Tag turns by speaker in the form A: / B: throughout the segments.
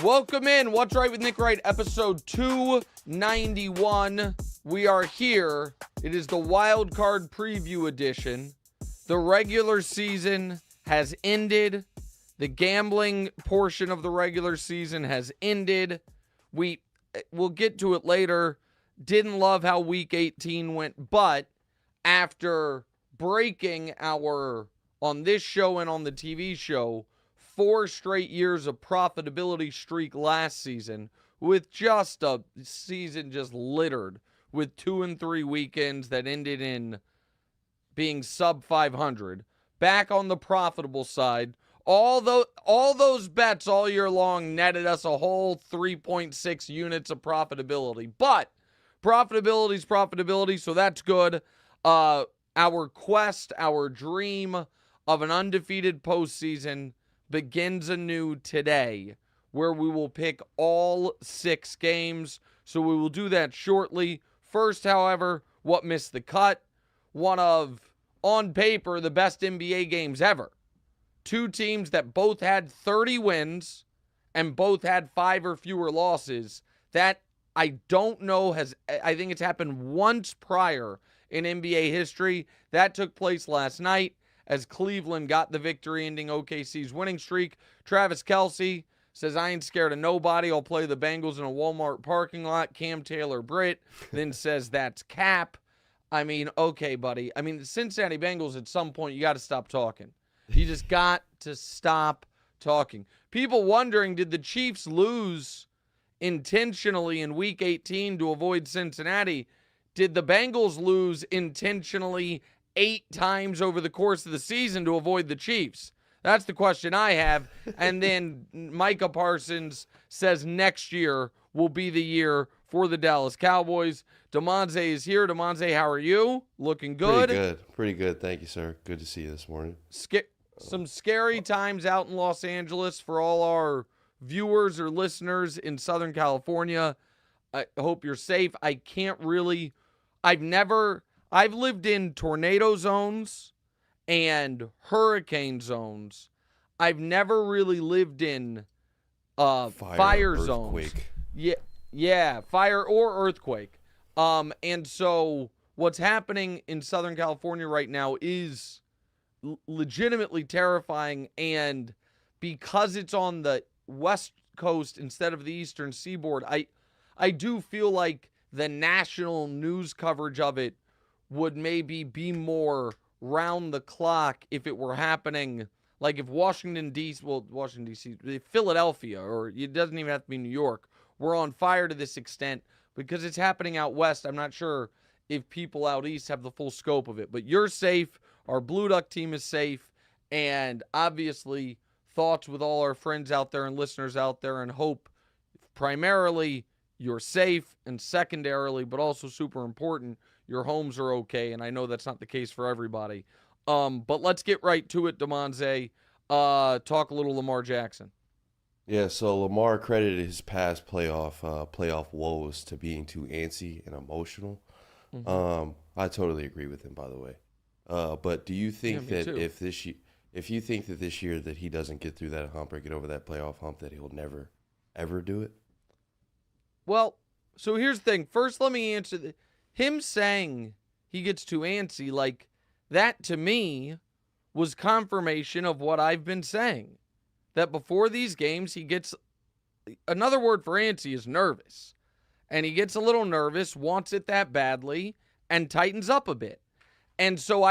A: Welcome in. What's Right with Nick Wright, episode 291. We are here. It is the wild card preview edition. The regular season has ended. The gambling portion of the regular season has ended. We'll get to it later. Didn't love how week 18 went, but after breaking on this show and on the TV show, 4 straight years of profitability streak last season, with just a season just littered with 2 and 3 weekends that ended in being sub 500. Back on the profitable side, all those bets all year long netted us a whole 3.6 units of profitability. But profitability is profitability, so that's good. Our quest, our dream of an undefeated postseason begins anew today, where we will pick all 6 games. So we will do that shortly. First, however, what missed the cut? One of, on paper, the best NBA games ever. 2 teams that both had 30 wins and both had 5 or fewer losses. That I don't know I think it's happened once prior in NBA history. That took place last night as Cleveland got the victory, ending OKC's winning streak. Travis Kelce says, I ain't scared of nobody. I'll play the Bengals in a Walmart parking lot. Cam Taylor-Britt then says that's cap. I mean, okay, buddy. I mean, the Cincinnati Bengals, at some point, you got to stop talking. You just got to stop talking. People wondering, did the Chiefs lose intentionally in Week 18 to avoid Cincinnati? Did the Bengals lose intentionally 8 times over the course of the season to avoid the Chiefs? That's the question I have. And then Micah Parsons says next year will be the year for the Dallas Cowboys. Damonza is here. Damonza, how are you? Looking good?
B: Pretty good. Thank you, sir. Good to see you this morning.
A: Some scary times out in Los Angeles for all our viewers or listeners in Southern California. I hope you're safe. I've lived in tornado zones and hurricane zones. I've never really lived in fire zones. Yeah, fire or earthquake. And so what's happening in Southern California right now is legitimately terrifying, and because it's on the West Coast instead of the Eastern Seaboard, I do feel like the national news coverage of it would maybe be more round the clock if it were happening, like if Washington, D.C., Philadelphia, or it doesn't even have to be New York, were on fire to this extent. Because it's happening out west, I'm not sure if people out east have the full scope of it. But you're safe, our Blue Duck team is safe, and obviously thoughts with all our friends out there and listeners out there, and hope primarily you're safe, and secondarily, but also super important, your homes are okay. And I know that's not the case for everybody. But let's get right to it, Damonza. talk a little Lamar Jackson.
B: Yeah, so Lamar credited his past playoff woes to being too antsy and emotional. I totally agree with him, by the way. But do you think
A: me
B: that
A: too.
B: if you think that this year that he doesn't get through that hump or get over that playoff hump, that he'll never ever do it?
A: Well, so here's the thing. First, let me answer him saying he gets too antsy. Like, that to me was confirmation of what I've been saying. That before these games, he gets, another word for antsy is nervous. And he gets a little nervous, wants it that badly, and tightens up a bit. And so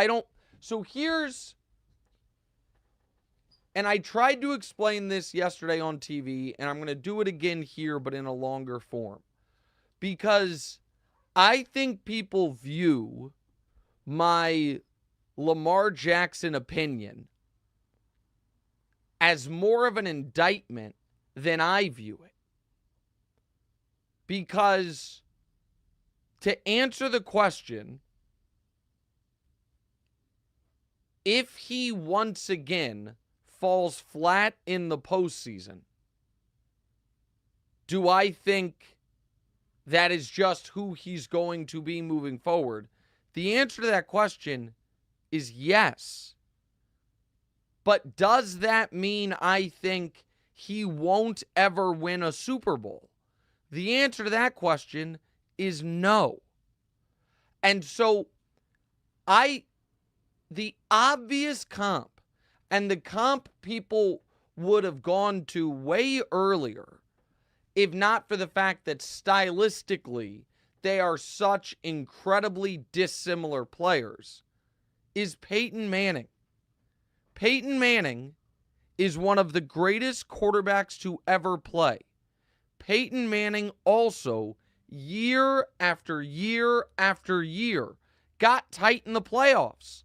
A: and I tried to explain this yesterday on TV, and I'm going to do it again here, but in a longer form. Because I think people view my Lamar Jackson opinion as more of an indictment than I view it. Because to answer the question, if he once again falls flat in the postseason, do I think that is just who he's going to be moving forward? The answer to that question is yes. But does that mean I think he won't ever win a Super Bowl? The answer to that question is no. And so the obvious comp, and the comp people would have gone to way earlier, if not for the fact that stylistically they are such incredibly dissimilar players, is Peyton Manning. Peyton Manning is one of the greatest quarterbacks to ever play. Peyton Manning also, year after year after year, got tight in the playoffs.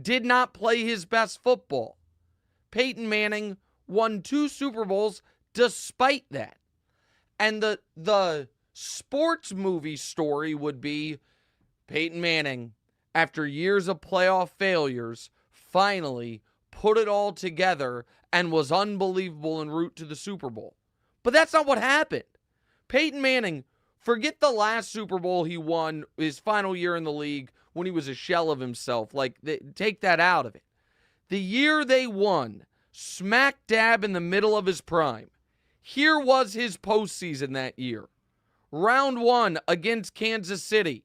A: Did not play his best football. Peyton Manning won 2 Super Bowls despite that. And the sports movie story would be Peyton Manning, after years of playoff failures, finally put it all together and was unbelievable en route to the Super Bowl. But that's not what happened. Peyton Manning, forget the last Super Bowl he won his final year in the league when he was a shell of himself. Take that out of it. The year they won, smack dab in the middle of his prime, here was his postseason that year. Round 1 against Kansas City.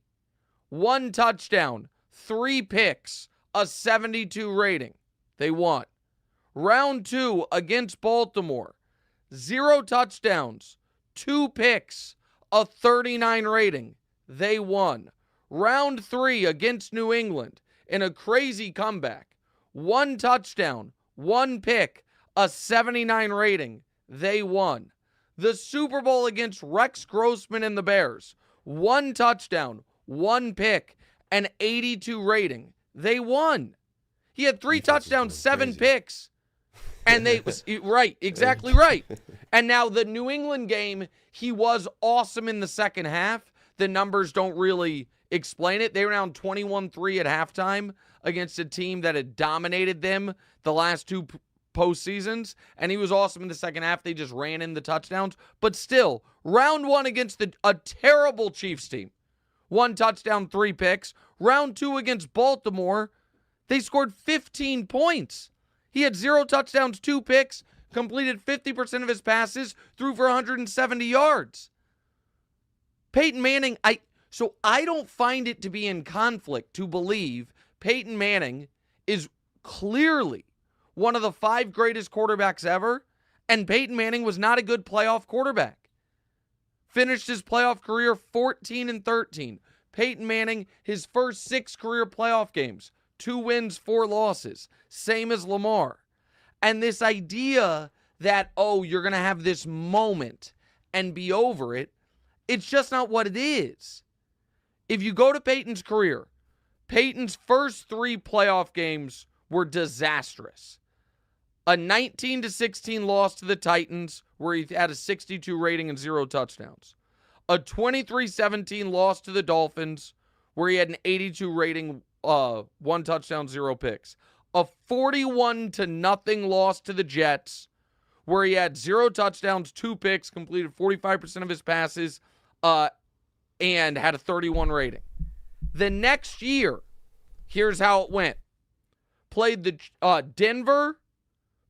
A: 1 touchdown, 3 picks, a 72 rating. They won. Round 2 against Baltimore. 0 touchdowns, 2 picks, a 39 rating. They won. Round 3 against New England in a crazy comeback. 1 touchdown, 1 pick, a 79 rating. They won. The Super Bowl against Rex Grossman and the Bears. 1 touchdown, 1 pick, an 82 rating. They won. He had 3 touchdowns, 7 picks. And right, exactly right. And now the New England game, he was awesome in the second half. The numbers don't really explain it. They were down 21-3 at halftime against a team that had dominated them the last 2 postseasons, and he was awesome in the second half. They just ran in the touchdowns. But still, round 1 against a terrible Chiefs team. 1 touchdown, 3 picks. Round 2 against Baltimore, they scored 15 points. He had 0 touchdowns, 2 picks, completed 50% of his passes, threw for 170 yards. Peyton Manning, I don't find it to be in conflict to believe Peyton Manning is clearly one of the 5 greatest quarterbacks ever, and Peyton Manning was not a good playoff quarterback. Finished his playoff career 14-13. Peyton Manning, his first 6 career playoff games, 2 wins, 4 losses. Same as Lamar. And this idea that, you're going to have this moment and be over it, it's just not what it is. If you go to Peyton's career, Peyton's first 3 playoff games were disastrous. A 19-16 loss to the Titans, where he had a 62 rating and 0 touchdowns. A 23-17 loss to the Dolphins, where he had an 82 rating, 1 touchdown, 0 picks. a 41-0 loss to the Jets, where he had 0 touchdowns, 2 picks, completed 45% of his passes, and had a 31 rating. The next year, here's how it went. Played the Denver,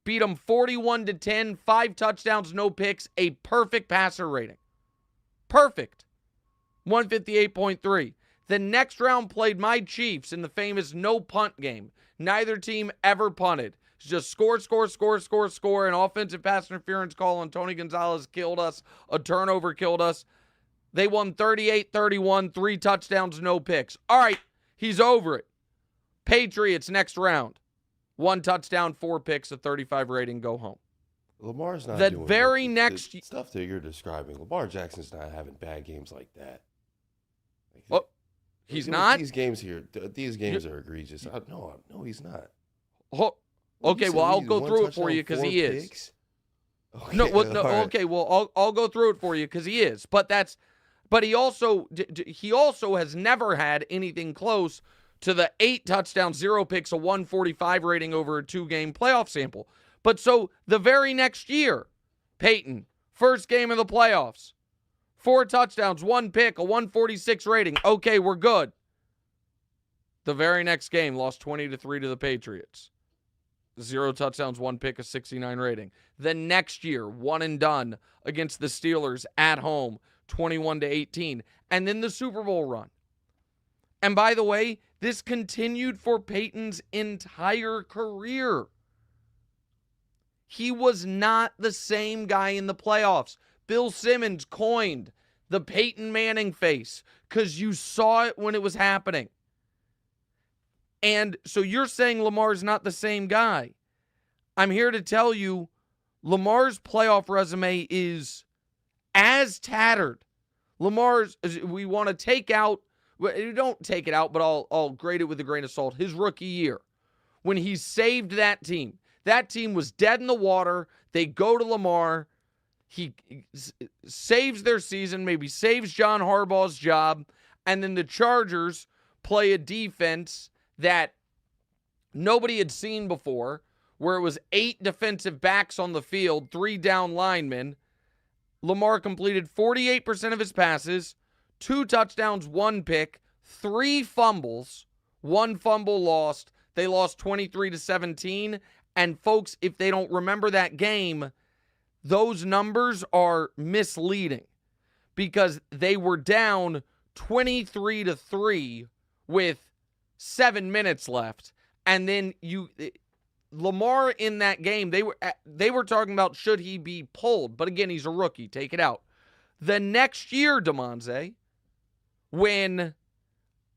A: beat them 41-10, 5 touchdowns, no picks, a perfect passer rating. Perfect. 158.3. The next round played my Chiefs in the famous no punt game. Neither team ever punted. It's just score, an offensive pass interference call on Tony Gonzalez killed us, a turnover killed us. They won 38-31, 3 touchdowns, no picks. All right, he's over it. Patriots next round. 1 touchdown, 4 picks, a 35 rating, go home.
B: Lamar's not
A: The
B: doing
A: very
B: the
A: next
B: stuff that you're describing. Lamar Jackson's not having bad games like that.
A: He's not?
B: These games are egregious. No, he's not.
A: Okay, well, I'll go through it for you because he is. Okay, well, I'll go through it for you because he is. But he also has never had anything close to the 8 touchdowns, 0 picks, a 145 rating over a 2-game playoff sample. But so the very next year, Peyton, first game of the playoffs, 4 touchdowns, 1 pick, a 146 rating. Okay, we're good. The very next game, lost 20-3 to the Patriots. 0 touchdowns, 1 pick, a 69 rating. The next year, 1 and done against the Steelers at home, 21-18. And then the Super Bowl run. And by the way, this continued for Peyton's entire career. He was not the same guy in the playoffs. Bill Simmons coined the Peyton Manning face because you saw it when it was happening. And so you're saying Lamar's not the same guy. I'm here to tell you Lamar's playoff resume is as tattered. We want to take out, don't take it out, but I'll grade it with a grain of salt. His rookie year, when he saved that team was dead in the water. They go to Lamar. He saves their season, maybe saves John Harbaugh's job, and then the Chargers play a defense that nobody had seen before, where it was 8 defensive backs on the field, 3 down linemen. Lamar completed 48% of his passes, 2 touchdowns, 1 pick, 3 fumbles, 1 fumble lost. They lost 23-17. And folks, if they don't remember that game, those numbers are misleading because they were down 23-3 with 7 minutes left. And then Lamar in that game, they were talking about should he be pulled. But again, he's a rookie. Take it out. The next year, Damonza, when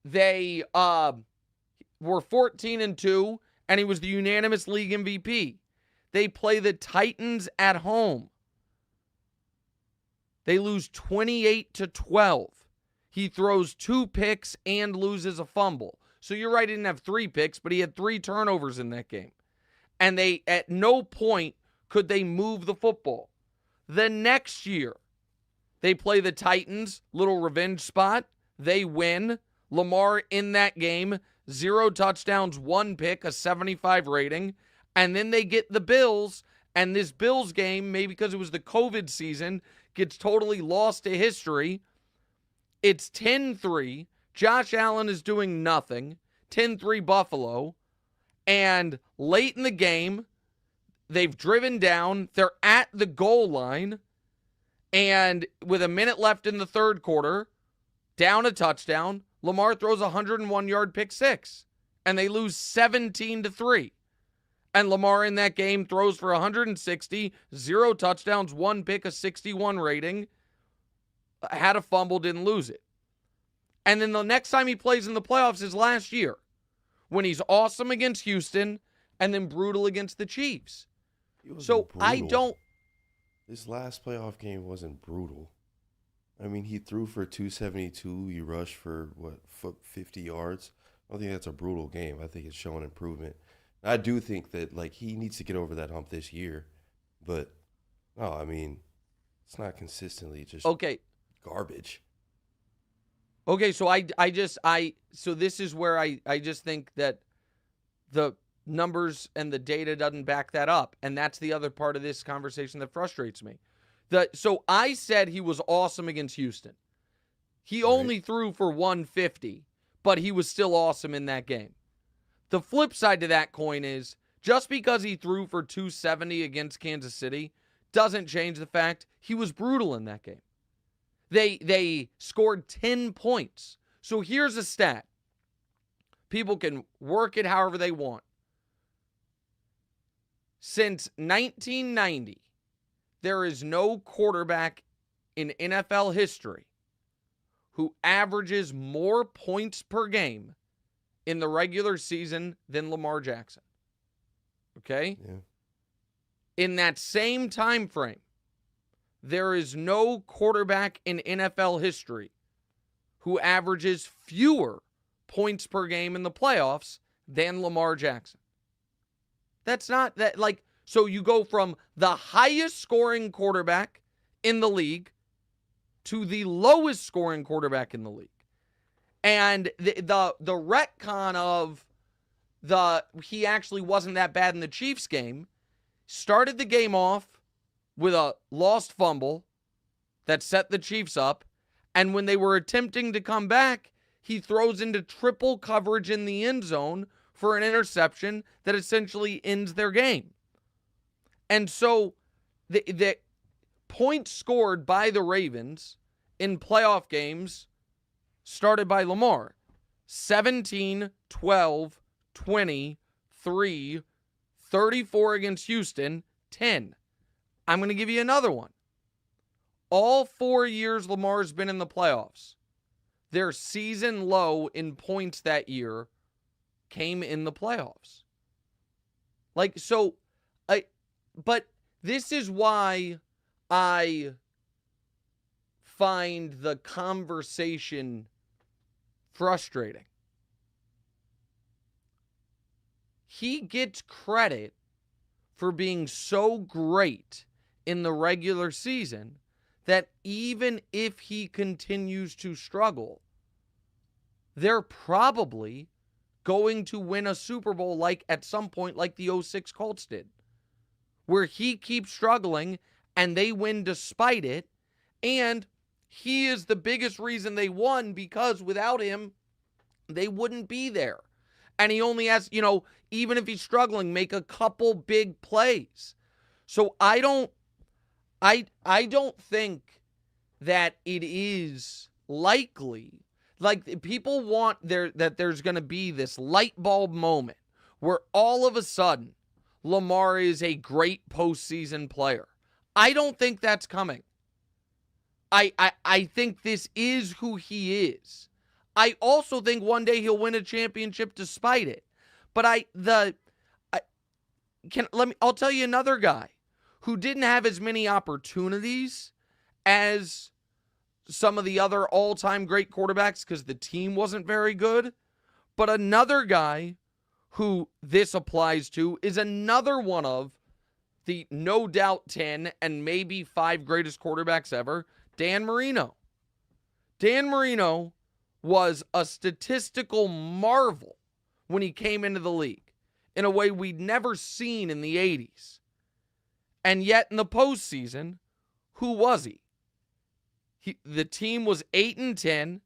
A: they were 14-2 and he was the unanimous league MVP, they play the Titans at home. They lose 28-12. He throws 2 picks and loses a fumble. So you're right, he didn't have 3 picks, but he had 3 turnovers in that game. And they, at no point could they move the football. The next year, they play the Titans, little revenge spot. They win. Lamar in that game, 0 touchdowns, 1 pick, a 75 rating. And then they get the Bills, and this Bills game, maybe because it was the COVID season, gets totally lost to history. It's 10-3. Josh Allen is doing nothing. 10-3 Buffalo. And late in the game, they've driven down. They're at the goal line. And with a minute left in the third quarter, down a touchdown, Lamar throws a 101-yard pick six. And they lose 17-3. And Lamar in that game throws for 160, 0 touchdowns, 1 pick, a 61 rating. Had a fumble, didn't lose it. And then the next time he plays in the playoffs is last year, when he's awesome against Houston and then brutal against the Chiefs. So brutal. I don't.
B: His last playoff game wasn't brutal. I mean, he threw for 272. He rushed for, 50 yards. I don't think that's a brutal game. I think it's showing improvement. I do think that, he needs to get over that hump this year. But, no, I mean, it's not consistently just garbage. Okay,
A: so so this is where I just think that numbers and the data doesn't back that up. And that's the other part of this conversation that frustrates me. So I said he was awesome against Houston. He only threw for 150, but he was still awesome in that game. The flip side to that coin is just because he threw for 270 against Kansas City doesn't change the fact he was brutal in that game. They scored 10 points. So here's a stat. People can work it however they want. Since 1990, there is no quarterback in NFL history who averages more points per game in the regular season than Lamar Jackson. Okay?
B: Yeah.
A: In that same time frame, there is no quarterback in NFL history who averages fewer points per game in the playoffs than Lamar Jackson. That's not that, like, so you go from the highest scoring quarterback in the league to the lowest scoring quarterback in the league. And the retcon of he actually wasn't that bad in the Chiefs game started the game off with a lost fumble that set the Chiefs up. And when they were attempting to come back, he throws into triple coverage in the end zone for an interception that essentially ends their game. And so the points scored by the Ravens in playoff games started by Lamar. 17, 12, 20, 3, 34 against Houston, 10. I'm going to give you another one. All 4 years Lamar's been in the playoffs, their season low in points that year came in the playoffs. But this is why I find the conversation frustrating. He gets credit for being so great in the regular season that even if he continues to struggle, they're probably going to win a Super Bowl like at some point like the 06 Colts did, where he keeps struggling and they win despite it, and he is the biggest reason they won because without him, they wouldn't be there. And he only has, even if he's struggling, make a couple big plays. So I don't think that it is likely, like people want that there's going to be this light bulb moment where all of a sudden Lamar is a great postseason player. I don't think that's coming. I think this is who he is. I also think one day he'll win a championship despite it. But I'll tell you another guy who didn't have as many opportunities as some of the other all-time great quarterbacks because the team wasn't very good. But another guy who this applies to is another one of the no doubt 10 and maybe 5 greatest quarterbacks ever, Dan Marino. Dan Marino was a statistical marvel when he came into the league in a way we'd never seen in the 80s. And yet in the postseason, who was he? The team was 8-10.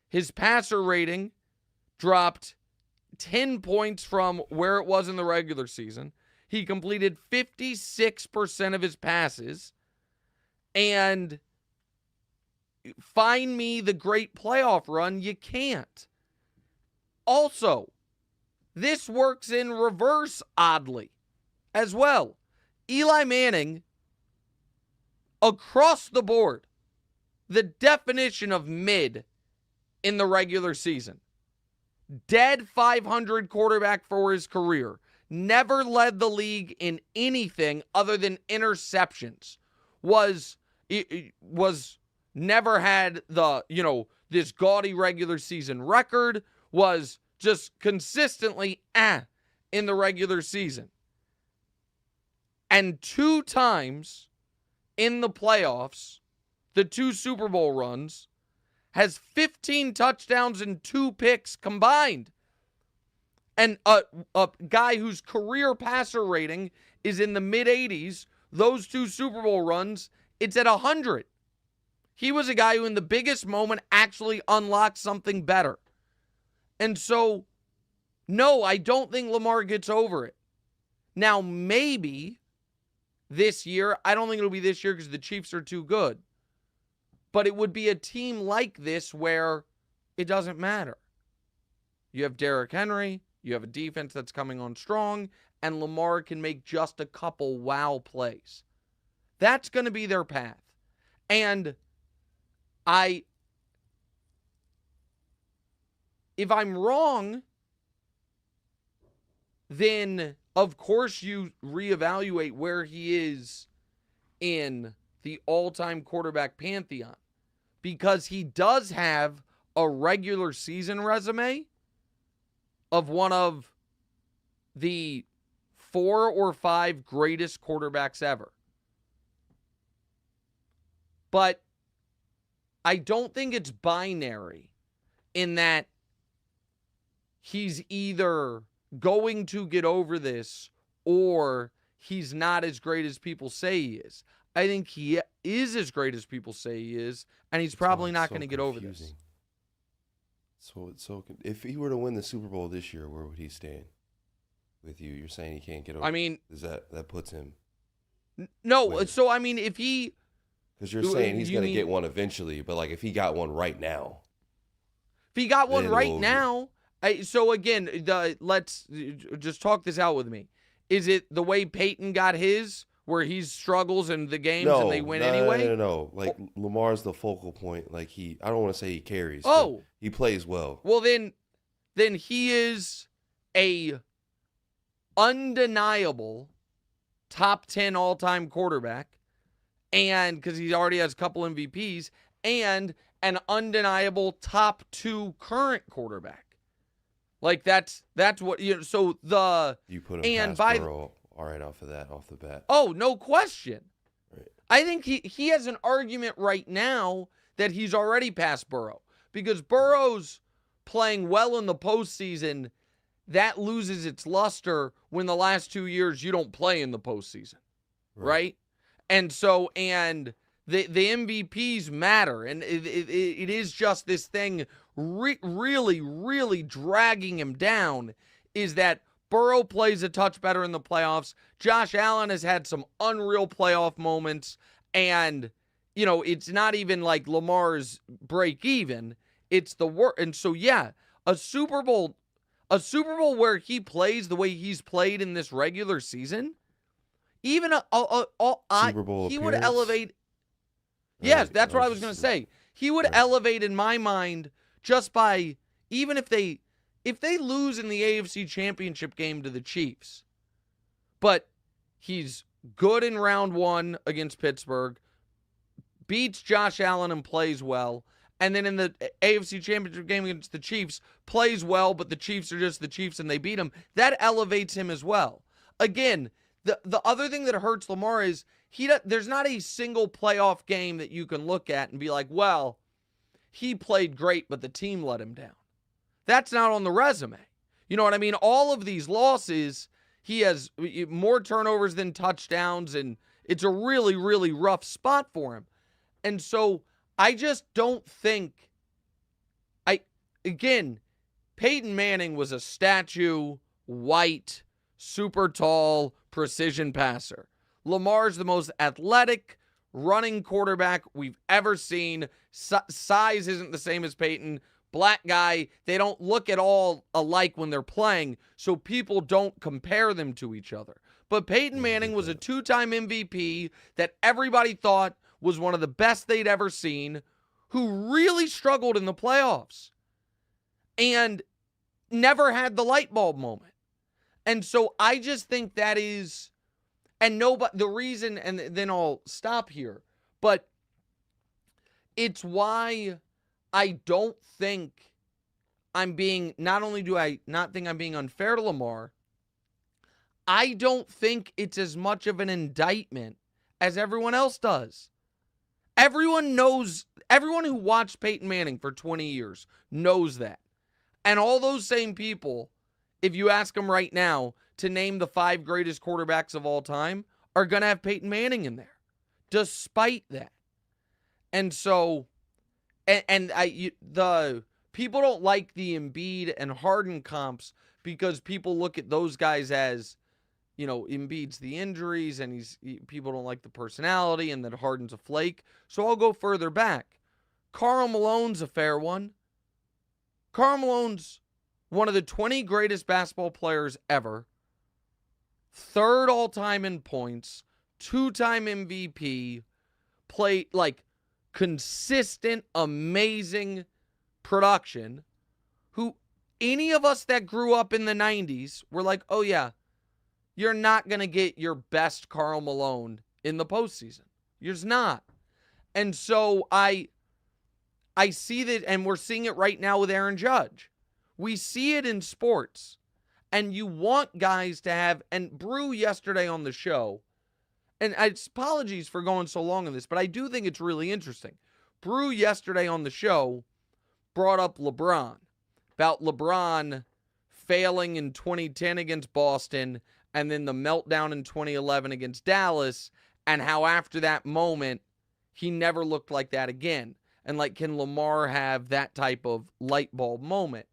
A: His passer rating dropped 10 points from where it was in the regular season. He completed 56% of his passes. And find me the great playoff run, you can't. Also, this works in reverse, oddly, as well. Eli Manning, across the board, the definition of mid in the regular season. Dead 500 quarterback for his career. Never led the league in anything other than interceptions. Was never had the, this gaudy regular season record. Was just consistently in the regular season. And 2 times in the playoffs, the 2 Super Bowl runs, has 15 touchdowns and 2 picks combined. And a guy whose career passer rating is in the mid-80s, those 2 Super Bowl runs, it's at 100. He was a guy who in the biggest moment actually unlocked something better. And so, no, I don't think Lamar gets over it. Now, maybe this year, I don't think it'll be this year because the Chiefs are too good. But it would be a team like this where it doesn't matter. You have Derrick Henry, you have a defense that's coming on strong, and Lamar can make just a couple wow plays. That's going to be their path. And if I'm wrong, then of course you reevaluate where he is in the all-time quarterback pantheon, because he does have a regular season resume of one of the 4 or 5 greatest quarterbacks ever. But I don't think it's binary in that he's either going to get over this or he's not as great as people say he is. I think he is as great as people say he is, and he's probably not going to get over this.
B: So if he were to win the Super Bowl this year, where would he stand with you? You're saying he can't get over.
A: I mean,
B: is that puts him?
A: No,
B: with,
A: so I mean, if he,
B: because you're saying he's going to get one eventually, but like if he got one right now,
A: if he got one right now, so again, let's just talk this out with me. Is it the way Peyton got his, where he struggles in the games and they win anyway?
B: No. Like Lamar's the focal point. Like I don't want to say he carries.
A: Oh,
B: he plays well.
A: Well, then he is a undeniable top 10 all-time quarterback, and because he already has a couple MVPs, and an undeniable top 2 current quarterback. Like that's what So
B: you put him past Burrow, all right, off the bat.
A: Oh, no question.
B: Right.
A: I think he has an argument right now that he's already past Burrow, because Burrow's playing well in the postseason. That loses its luster when the last 2 years you don't play in the postseason, right? And so, and the MVPs matter, and it is just this thing really, really dragging him down, is that Burrow plays a touch better in the playoffs. Josh Allen has had some unreal playoff moments, and, it's not even like Lamar's break even. It's the work. And so, yeah, a Super Bowl where he plays the way he's played in this regular season, even
B: Super Bowl
A: he
B: appearance?
A: would elevate. Yes, that's what I was going to say. He would elevate in my mind just by, even if they lose in the AFC Championship game to the Chiefs, but he's good in round 1 against Pittsburgh, beats Josh Allen and plays well, and then in the AFC Championship game against the Chiefs, plays well, but the Chiefs are just the Chiefs and they beat him. That elevates him as well. Again, the other thing that hurts Lamar is there's not a single playoff game that you can look at and be like, well, he played great, but the team let him down. That's not on the resume. You know what I mean? All of these losses, he has more turnovers than touchdowns, and it's a really, really rough spot for him. And so I just don't think, again, Peyton Manning was a statue, white, super tall, precision passer. Lamar's the most athletic running quarterback we've ever seen. Size isn't the same as Peyton. Black guy, they don't look at all alike when they're playing, so people don't compare them to each other. But Peyton Manning was a 2-time MVP that everybody thought was one of the best they'd ever seen, who really struggled in the playoffs and never had the light bulb moment. And so I just think that is, and the reason, and then I'll stop here, but it's why I don't think not only do I not think I'm being unfair to Lamar, I don't think it's as much of an indictment as everyone else does. Everyone who watched Peyton Manning for 20 years knows that. And all those same people, if you ask them right now to name the 5 greatest quarterbacks of all time, are going to have Peyton Manning in there, despite that. And so, the people don't like the Embiid and Harden comps because people look at those guys as, Embiid's the injuries and people don't like the personality and that Harden's a flake. So I'll go further back. Karl Malone's a fair one. Karl Malone's one of the 20 greatest basketball players ever. 3rd all-time in points. 2-time MVP. Played consistent, amazing production. Who any of us that grew up in the 90s were like, oh yeah, you're not going to get your best Karl Malone in the postseason. You're just not. And so I see that, and we're seeing it right now with Aaron Judge. We see it in sports. And you want guys to have, and Brew yesterday on the show, and apologies for going so long on this, but I do think it's really interesting. Brew yesterday on the show brought up LeBron, about LeBron failing in 2010 against Boston, and then the meltdown in 2011 against Dallas, and how after that moment, he never looked like that again. And can Lamar have that type of light bulb moment?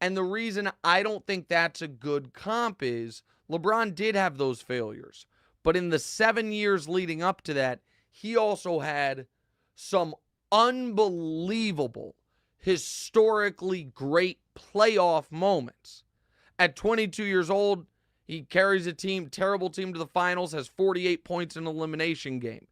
A: And the reason I don't think that's a good comp is LeBron did have those failures. But in the 7 years leading up to that, he also had some unbelievable, historically great playoff moments. At 22 years old, he carries a terrible team to the finals, has 48 points in an elimination game,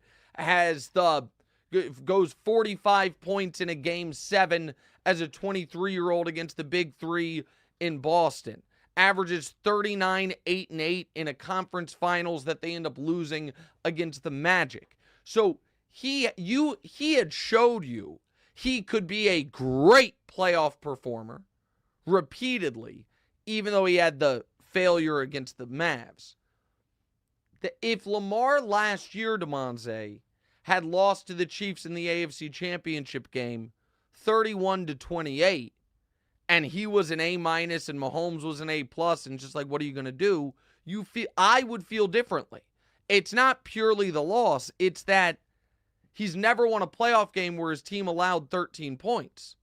A: goes 45 points in a game 7 as a 23-year-old against the Big Three in Boston. Averages 39, 8-8 in a conference finals that they end up losing against the Magic. So he had showed you he could be a great playoff performer repeatedly, even though he had the failure against the Mavs. If Lamar last year, Damonza, had lost to the Chiefs in the AFC Championship game 31-28, and he was an A- and Mahomes was an A+, and just what are you going to do? I would feel differently. It's not purely the loss. It's that he's never won a playoff game where his team allowed 13 points,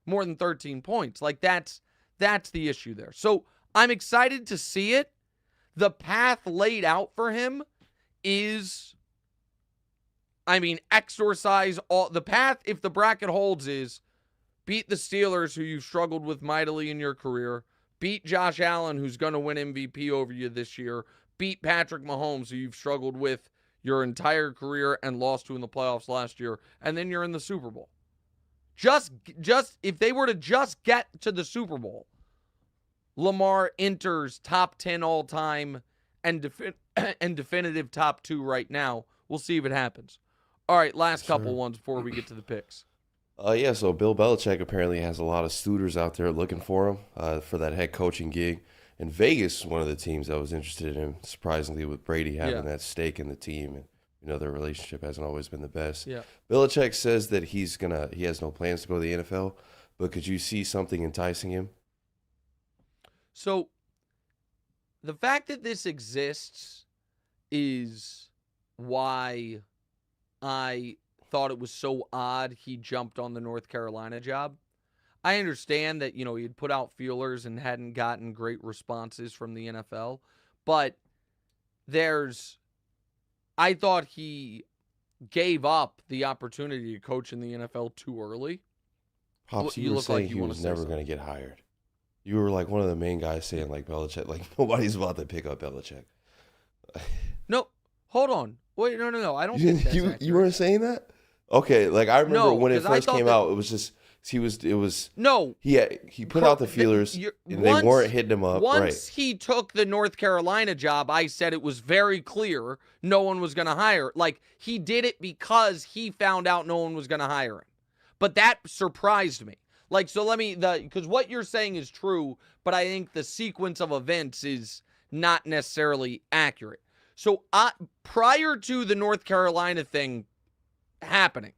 A: more than 13 points. That's the issue there. So I'm excited to see it. The path laid out for him is, exorcise all the path. If the bracket holds, is beat the Steelers, who you've struggled with mightily in your career. Beat Josh Allen, who's going to win MVP over you this year. Beat Patrick Mahomes, who you've struggled with your entire career and lost to in the playoffs last year. And then you're in the Super Bowl. Just if they were to just get to the Super Bowl, Lamar enters top 10 all time and definitive top 2 right now. We'll see if it happens. All right, last couple ones before we get to the picks.
B: So Bill Belichick apparently has a lot of suitors out there looking for him for that head coaching gig. And Vegas is one of the teams that was interested in him, surprisingly, with Brady having that stake in the team. And, their relationship hasn't always been the best. Yeah. Belichick says that he has no plans to go to the NFL, but could you see something enticing him?
A: So the fact that this exists is why I thought it was so odd he jumped on the North Carolina job. I understand that, he had put out feelers and hadn't gotten great responses from the NFL, but I thought he gave up the opportunity to coach in the NFL too early.
B: Pops, you were saying he was never going to get hired. You were one of the main guys saying Belichick, nobody's about to pick up Belichick.
A: No, hold on. Wait, no. I don't think that's accurate.
B: You weren't saying that? Okay, I remember when it first came out, it was just he put out the feelers and they weren't hitting him up.
A: Once he took the North Carolina job, I said it was very clear no one was going to hire. He did it because he found out no one was going to hire him. But that surprised me. Because what you're saying is true, but I think the sequence of events is not necessarily accurate. So prior to the North Carolina thing happening,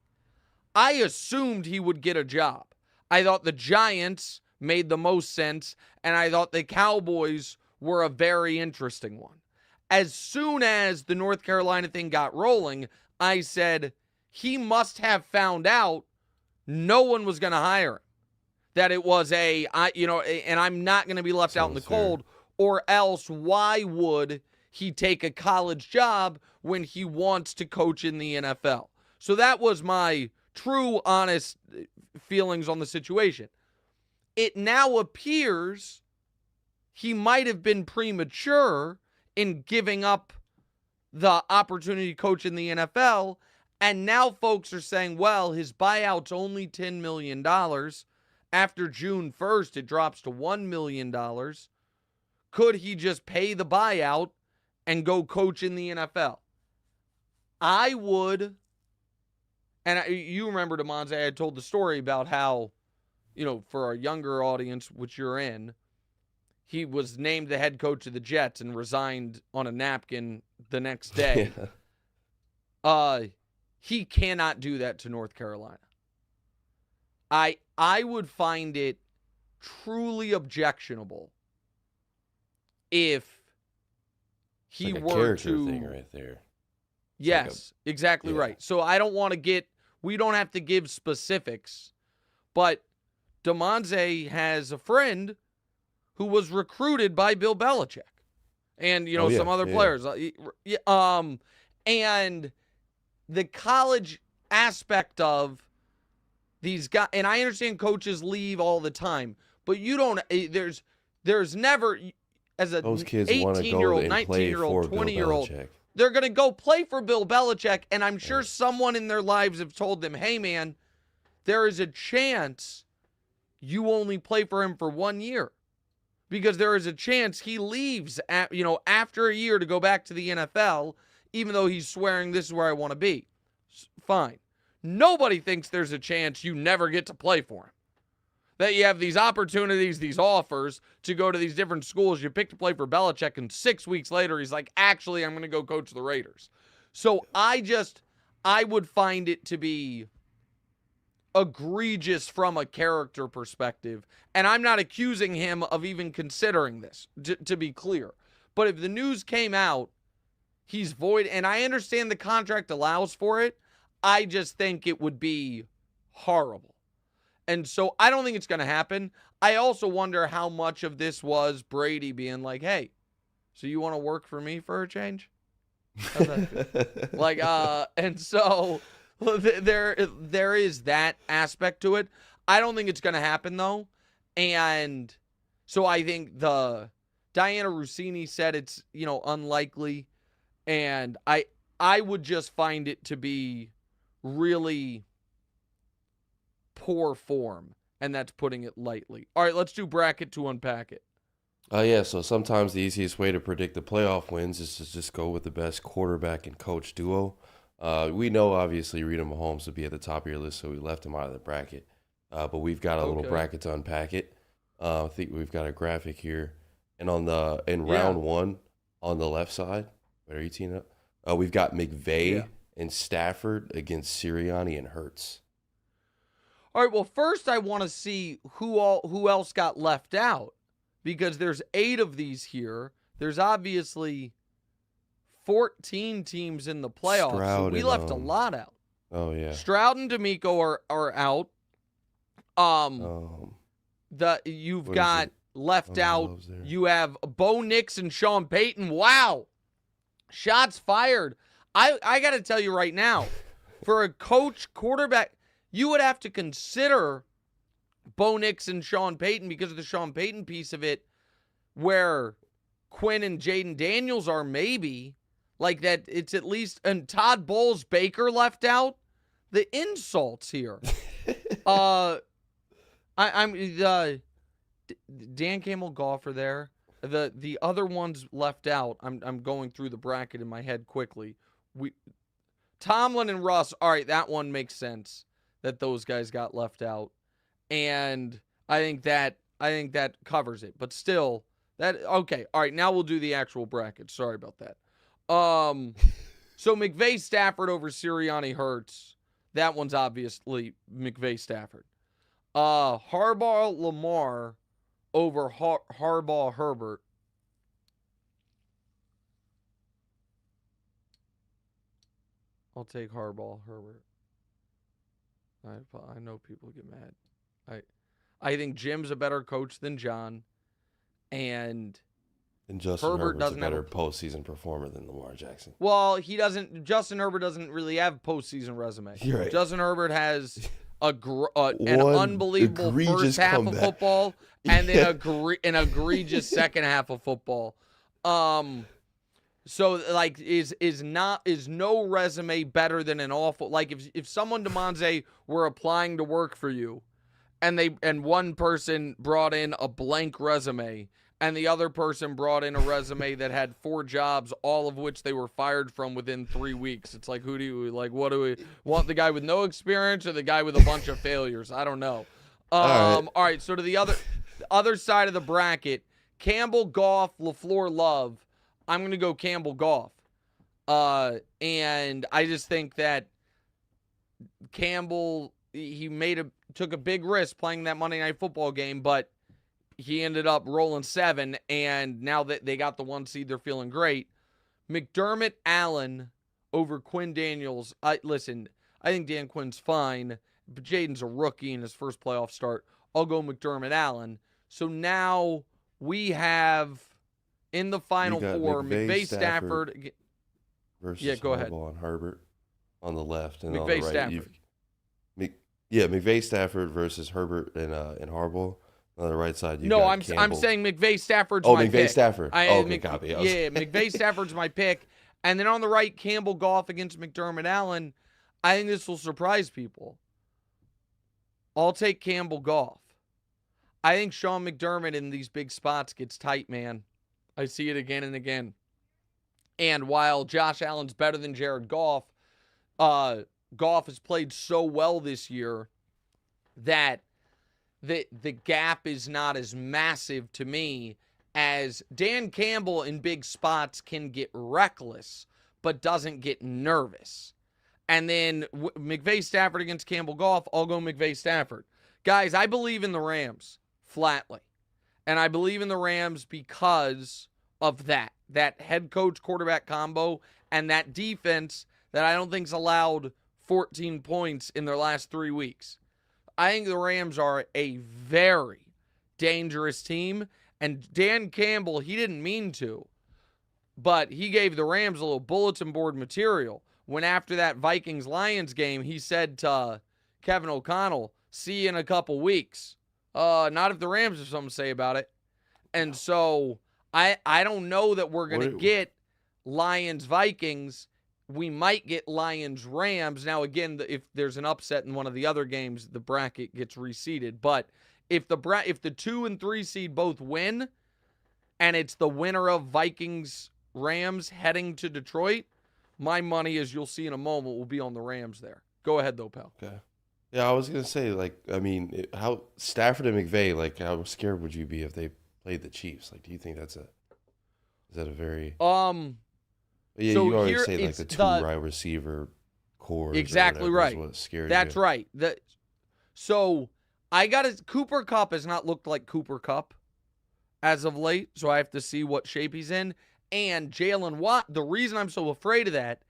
A: I assumed he would get a job. I thought the Giants made the most sense, and I thought the Cowboys were a very interesting one. As soon as the North Carolina thing got rolling, I said he must have found out no one was going to hire him. That it was and I'm not going to be left out in the cold, or else why would he take a college job when he wants to coach in the NFL? So that was my true, honest feelings on the situation. It now appears he might have been premature in giving up the opportunity to coach in the NFL, and now folks are saying, well, his buyout's only $10 million. After June 1st, it drops to $1 million. Could he just pay the buyout and go coach in the NFL? I would, and you remember, Damonza, I had told the story about how, for our younger audience, which you're in, he was named the head coach of the Jets and resigned on a napkin the next day. He cannot do that to North Carolina. I would find it truly objectionable if he
B: like a
A: were
B: character
A: to
B: thing right there.
A: Yes, exactly right. So I don't want to we don't have to give specifics, but Damonza has a friend who was recruited by Bill Belichick and, some other players. And the college aspect of these guys, and I understand coaches leave all the time, but there's never, as a
B: those kids want to go
A: 18-year-old,
B: and play
A: 19-year-old,
B: for Bill
A: 20-year-old,
B: Belichick.
A: they're going to go play for Bill Belichick, and I'm sure someone in their lives have told them, hey, man, there is a chance you only play for him for 1 year because there is a chance he leaves after a year to go back to the NFL, even though he's swearing this is where I want to be. Fine. Nobody thinks there's a chance you never get to play for him. That you have these opportunities, these offers to go to these different schools. You pick to play for Belichick, and 6 weeks later, he's like, actually, I'm going to go coach the Raiders. So I would find it to be egregious from a character perspective. And I'm not accusing him of even considering this, to be clear. But if the news came out, he's void, and I understand the contract allows for it, I just think it would be horrible. And so I don't think it's going to happen. I also wonder how much of this was Brady being like, hey, so you want to work for me for a change? How's that feel? And so there is that aspect to it. I don't think it's going to happen, though. And so I think the Diana Rossini said it's, unlikely. And I would just find it to be really poor form, and that's putting it lightly. All right, let's do bracket to unpack it.
B: So sometimes the easiest way to predict the playoff wins is to just go with the best quarterback and coach duo. We know, obviously, Rita Mahomes would be at the top of your list, so we left him out of the bracket. But we've got a little bracket to unpack it. I think we've got a graphic here. And round one, on the left side, what are you teeing up? We've got McVay and Stafford against Sirianni and Hurts.
A: All right, well, first I want to see who else got left out, because there's 8 of these here. There's obviously 14 teams in the playoffs, so we left a lot out.
B: Oh, yeah.
A: Stroud and D'Amico are out. You've got left out. You have Bo Nix and Sean Payton. Wow. Shots fired. I got to tell you right now, for a coach quarterback, you would have to consider Bo Nix and Sean Payton because of the Sean Payton piece of it, where Quinn and Jaden Daniels are maybe like that. It's at least, and Todd Bowles Baker left out. The insults here. I'm Dan Campbell golfer there. The other ones left out. I'm going through the bracket in my head quickly. Tomlin and Russ. All right, that one makes sense that those guys got left out, and I think that covers it. But still, okay. All right, now we'll do the actual bracket. Sorry about that. So McVay Stafford over Sirianni Hurts. That one's obviously McVay Stafford. Harbaugh Lamar over Harbaugh Herbert. I'll take Harbaugh Herbert. I know people get mad. I think Jim's a better coach than John, and
B: Justin
A: Herbert
B: Herbert's
A: doesn't
B: a better
A: have
B: postseason performer than Lamar Jackson.
A: Well, he doesn't. Justin Herbert doesn't really have postseason resume.
B: You're right.
A: Justin Herbert has an unbelievable first half
B: comeback.
A: of football and then an egregious second half of football. So like is no resume better than an awful, like if someone Damonza were applying to work for you and one person brought in a blank resume and the other person brought in a resume that had 4 jobs, all of which they were fired from within 3 weeks. It's like, what do we want, the guy with no experience or the guy with a bunch of failures? I don't know. All right, so to the other side of the bracket, Campbell, Goff, LaFleur, Love. I'm going to go Campbell, Goff. And I just think that Campbell, he took a big risk playing that Monday Night Football game, but he ended up rolling 7, and now that they got the 1 seed, they're feeling great. McDermott, Allen over Quinn Daniels. Listen, I think Dan Quinn's fine, but Jaden's a rookie in his first playoff start. I'll go McDermott, Allen. So now we have in the Final Four, McVay, Stafford
B: versus
A: go ahead.
B: Harbaugh and Herbert on the left, and
A: McVay,
B: on the right,
A: Stafford.
B: McVay, Stafford versus Herbert and Harbaugh. On the right side,
A: I'm saying McVay, Stafford's
B: my
A: my
B: pick.
A: pick.
B: Stafford.
A: Copy.
B: Yeah,
A: McVay, Stafford's my pick. And then on the right, Campbell, Goff against McDermott, Allen. I think this will surprise people. I'll take Campbell, Goff. I think Sean McDermott in these big spots gets tight, man. I see it again and again. And while Josh Allen's better than Jared Goff, Goff has played so well this year that the gap is not as massive to me as Dan Campbell in big spots can get reckless, but doesn't get nervous. And then McVay, Stafford against Campbell, Goff, I'll go McVay, Stafford. Guys, I believe in the Rams flatly. And I believe in the Rams because of that head coach quarterback combo and that defense that I don't think's allowed 14 points in their last 3 weeks. I think the Rams are a very dangerous team. And Dan Campbell, he didn't mean to, but he gave the Rams a little bulletin board material when after that Vikings-Lions game, he said to Kevin O'Connell, see you in a couple weeks. Not if the Rams have something to say about it. And so I don't know that we're going to get Lions-Vikings. We might get Lions-Rams. Now, again, if there's an upset in one of the other games, the bracket gets reseeded. But if the 2 and 3 seed both win, and it's the winner of Vikings-Rams heading to Detroit, my money, as you'll see in a moment, will be on the Rams there. Go ahead, though, pal.
B: Okay. Yeah, I was going to say, how Stafford and McVay, how scared would you be if they played the Chiefs? Do you think is that a very... Yeah, so you always say the 2 wide receiver core.
A: Exactly right.
B: What scares
A: That's
B: you.
A: right. So Cooper Kupp has not looked like Cooper Kupp as of late, so I have to see what shape he's in. And Jalen Watt, the reason I'm so afraid of that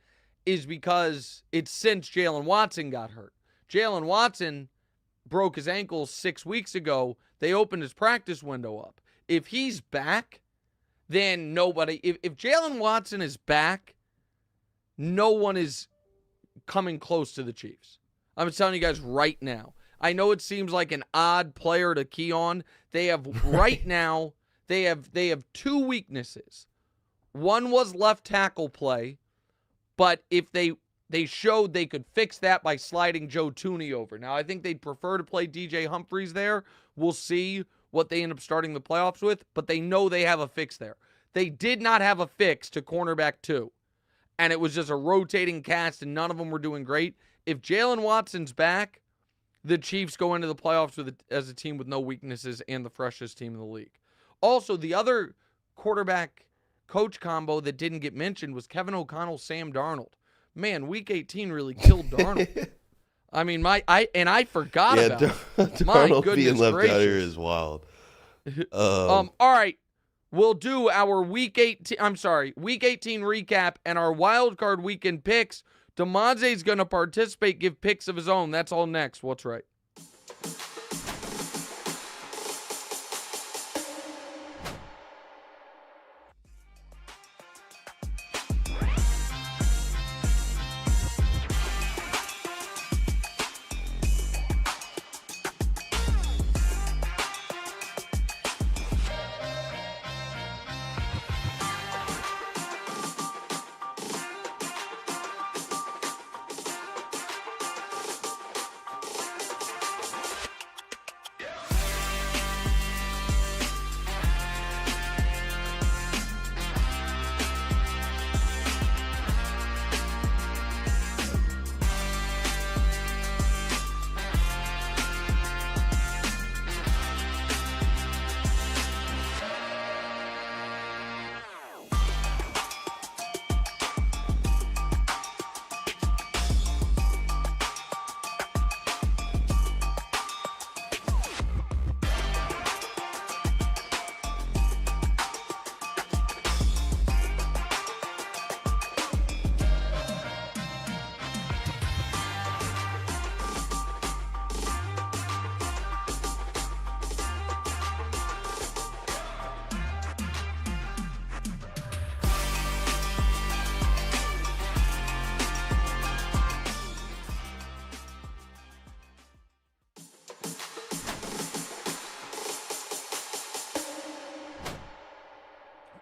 A: is because it's since Jalen Watson got hurt. Jalen Watson broke his ankle 6 weeks ago. They opened his practice window up. If he's back, then nobody, if Jalen Watson is back, no one is coming close to the Chiefs. I'm telling you guys right now. I know it seems like an odd player to key on. They have right now, they have 2 weaknesses. One was left tackle play, but if they showed they could fix that by sliding Joe Tooney over. Now, I think they'd prefer to play DJ Humphries there. We'll see what they end up starting the playoffs with, but they know they have a fix there. They did not have a fix to cornerback 2, and it was just a rotating cast, and none of them were doing great. If Jalen Watson's back, the Chiefs go into the playoffs as a team with no weaknesses and the freshest team in the league. Also, the other quarterback-coach combo that didn't get mentioned was Kevin O'Connell, Sam Darnold. Man, Week 18 really killed Darnold. I mean, I forgot
B: Yeah,
A: about it. My
B: Darnold being
A: goodness
B: left
A: gracious.
B: out here is wild.
A: All right. We'll do our week 18 recap and our wild card weekend picks. Damonza's going to participate, give picks of his own. That's all next. What's right?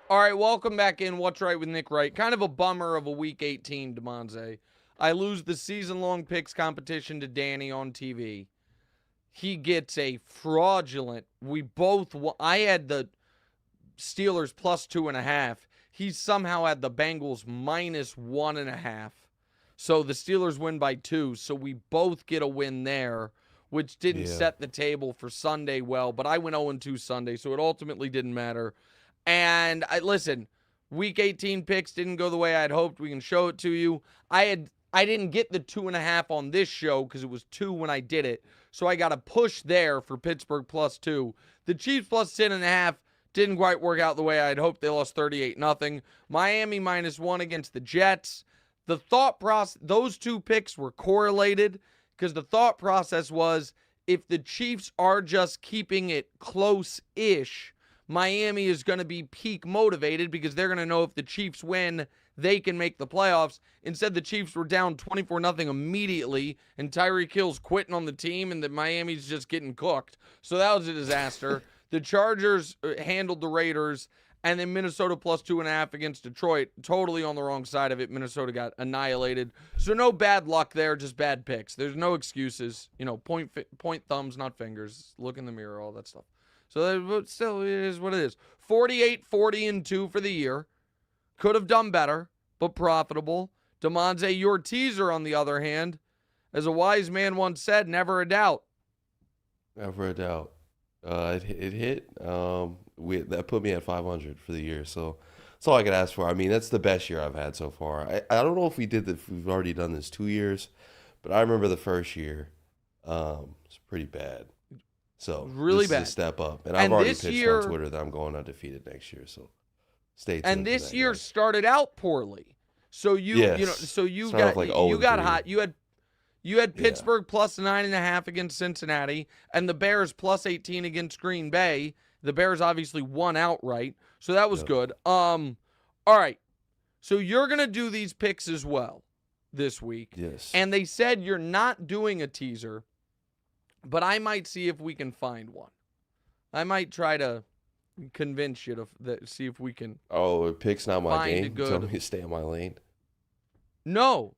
A: All right, welcome back in What's Right with Nick Wright. Kind of a bummer of a Week 18, Damonza. I lose the season-long picks competition to Danny on TV. He gets a fraudulent. I had the Steelers plus 2.5. He somehow had the Bengals minus 1.5. So the Steelers win by 2. So we both get a win there, which didn't set the table for Sunday well. But I went 0-2 Sunday, so it ultimately didn't matter. And listen, Week 18 picks didn't go the way I'd hoped. We can show it to you. I didn't get the 2.5 on this show because it was 2 when I did it. So I got a push there for Pittsburgh plus 2. The Chiefs plus 10.5 didn't quite work out the way I'd hoped. They lost 38-0. Miami minus 1 against the Jets. The thought process, those two picks were correlated because the thought process was if the Chiefs are just keeping it close-ish, Miami is going to be peak motivated because they're going to know if the Chiefs win, they can make the playoffs. Instead, the Chiefs were down 24-0 immediately, and Tyreek Hill's quitting on the team, and the Miami's just getting cooked. So that was a disaster. The Chargers handled the Raiders, and then Minnesota plus 2.5 against Detroit. Totally on the wrong side of it. Minnesota got annihilated. So no bad luck there, just bad picks. There's no excuses. Point thumbs, not fingers. Look in the mirror, all that stuff. So still, it is what it is. 48-40-2 for the year. Could have done better, but profitable. Damonza, your teaser, on the other hand, as a wise man once said, never a doubt.
B: Never a doubt. It hit. That put me at 500 for the year. So that's all I could ask for. I mean, that's the best year I've had so far. I don't know if we've already done this 2 years, but I remember the first year. It's pretty bad. So
A: really
B: this
A: bad.
B: Is a step up, and I've already pitched on Twitter that I'm going undefeated next year. So stay tuned.
A: And this year started out poorly, so you got hot. You had Pittsburgh plus 9.5 against Cincinnati, and the Bears plus 18 against Green Bay. The Bears obviously won outright, so that was good. All right, so you're gonna do these picks as well this week.
B: Yes.
A: And they said you're not doing a teaser. But I might see if we can find one. I might try to convince you to see if we can.
B: Oh, pick's not my game.
A: Good.
B: Tell me to stay in my lane.
A: No.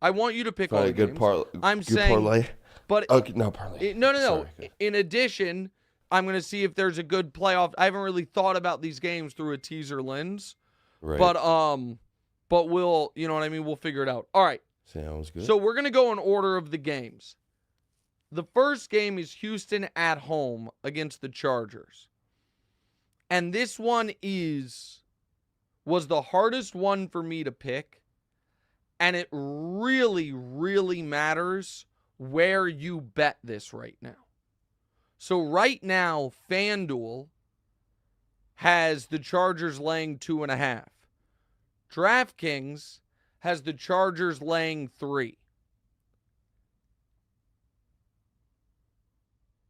A: I want you to pick all the
B: good
A: games. I'm saying
B: parlay.
A: But
B: okay, no parlay.
A: No.
B: Sorry.
A: In addition, I'm going to see if there's a good playoff. I haven't really thought about these games through a teaser lens.
B: Right.
A: But we'll, you know what I mean? We'll figure it out. All right.
B: Sounds good.
A: So we're going to go in order of the games. The first game is Houston at home against the Chargers. And this one was the hardest one for me to pick. And it really, really matters where you bet this right now. So right now, FanDuel has the Chargers laying 2.5. DraftKings has the Chargers laying 3.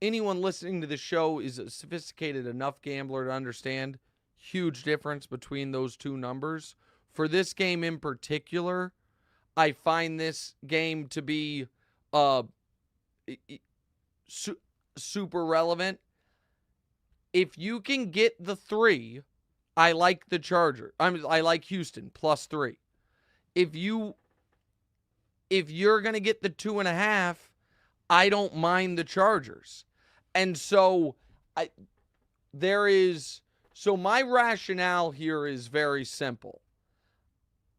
A: Anyone listening to the show is a sophisticated enough gambler to understand huge difference between those two numbers. For this game in particular, I find this game to be super relevant. If you can get the 3, I like the Chargers. I like Houston +3. If you're gonna get the 2.5, I don't mind the Chargers. And so my rationale here is very simple.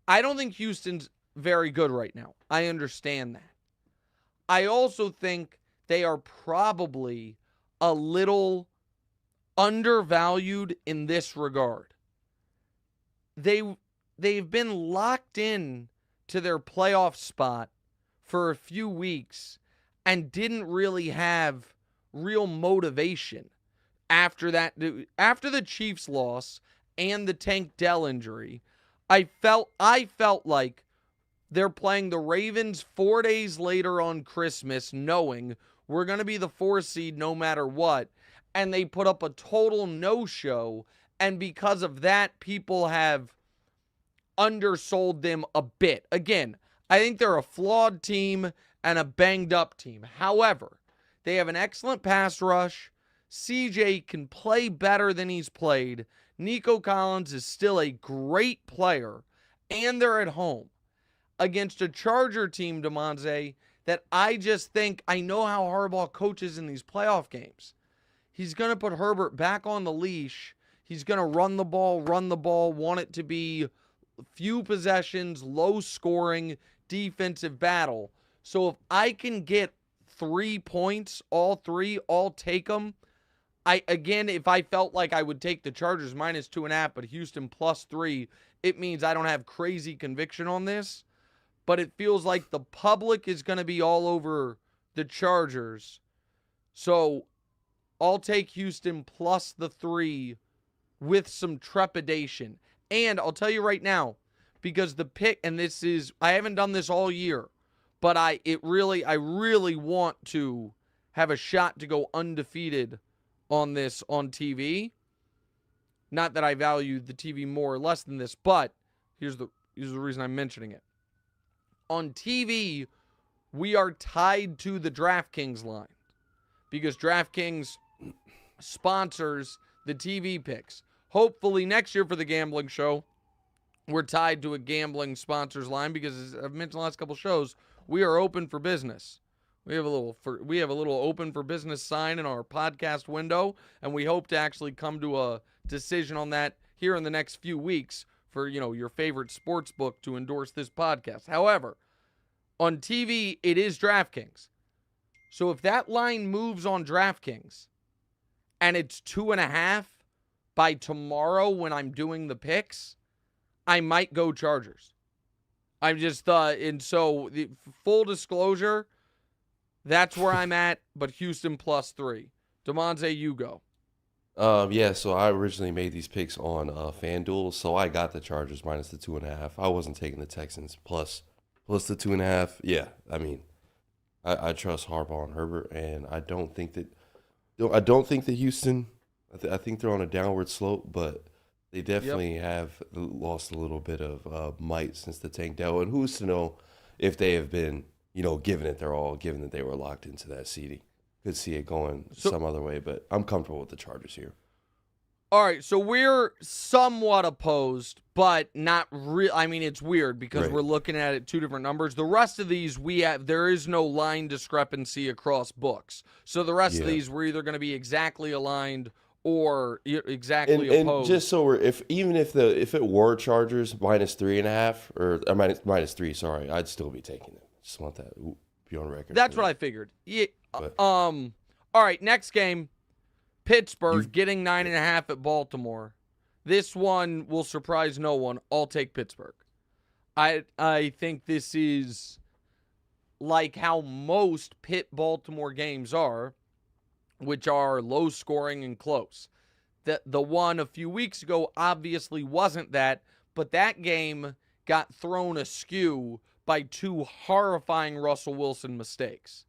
A: I don't think Houston's very good right now. I understand that. I also think they are probably a little undervalued in this regard. They've been locked in to their playoff spot for a few weeks and didn't really have real motivation after the Chiefs loss and the Tank Dell injury. I felt like they're playing the Ravens 4 days later on Christmas, knowing we're going to be the 4 seed no matter what, and they put up a total no-show, and because of that, people have undersold them a bit. Again, I think they're a flawed team and a banged-up team. However, they have an excellent pass rush. CJ can play better than he's played. Nico Collins is still a great player, and they're at home against a Charger team, Damonza, that I just think, I know how Harbaugh coaches in these playoff games. He's going to put Herbert back on the leash. He's going to run the ball, want it to be few possessions, low scoring, defensive battle. So if I can get 3 points, all 3, I'll take them. If I felt like I would take the Chargers -2.5, but Houston +3, it means I don't have crazy conviction on this. But it feels like the public is going to be all over the Chargers. So I'll take Houston +3 with some trepidation. And I'll tell you right now, because the pick, and I haven't done this all year, but I really want to have a shot to go undefeated on this on TV. Not that I value the TV more or less than this, but here's the reason I'm mentioning it. On TV, we are tied to the DraftKings line because DraftKings sponsors the TV picks. Hopefully next year for the gambling show, we're tied to a gambling sponsors line because, as I've mentioned the last couple shows, we are open for business. We have a little open for business sign in our podcast window, and we hope to actually come to a decision on that here in the next few weeks for, your favorite sports book to endorse this podcast. However, on TV, it is DraftKings. So if that line moves on DraftKings and it's 2.5 by tomorrow when I'm doing the picks, I might go Chargers. I'm just, and so full disclosure, that's where I'm at, but Houston +3. Damonza, you go.
B: Yeah, so I originally made these picks on FanDuel, so I got the Chargers -2.5. I wasn't taking the Texans plus the 2.5. Yeah, I mean, I trust Harbaugh and Herbert, and I don't think that Houston. I think they're on a downward slope, but they definitely have lost a little bit of might since the Tank Dell, and who's to know if they have been, giving it their all, given that they were locked into that seeding. Could see it going some other way, but I'm comfortable with the Chargers here.
A: All right, so we're somewhat opposed, but not real. I mean, it's weird because we're looking at it 2 different numbers. The rest of these, there is no line discrepancy across books. So the rest of these, we're either going to be exactly aligned or exactly opposed.
B: And just so if it were Chargers -3.5 or -3, sorry, I'd still be taking it. Just want that to be on record.
A: That's what I figured. Yeah. All right, next game. Pittsburgh getting 9.5 at Baltimore. This one will surprise no one. I'll take Pittsburgh. I think this is like how most Pitt-Baltimore games are, which are low scoring and close. The one a few weeks ago obviously wasn't that, but that game got thrown askew by 2 horrifying Russell Wilson mistakes.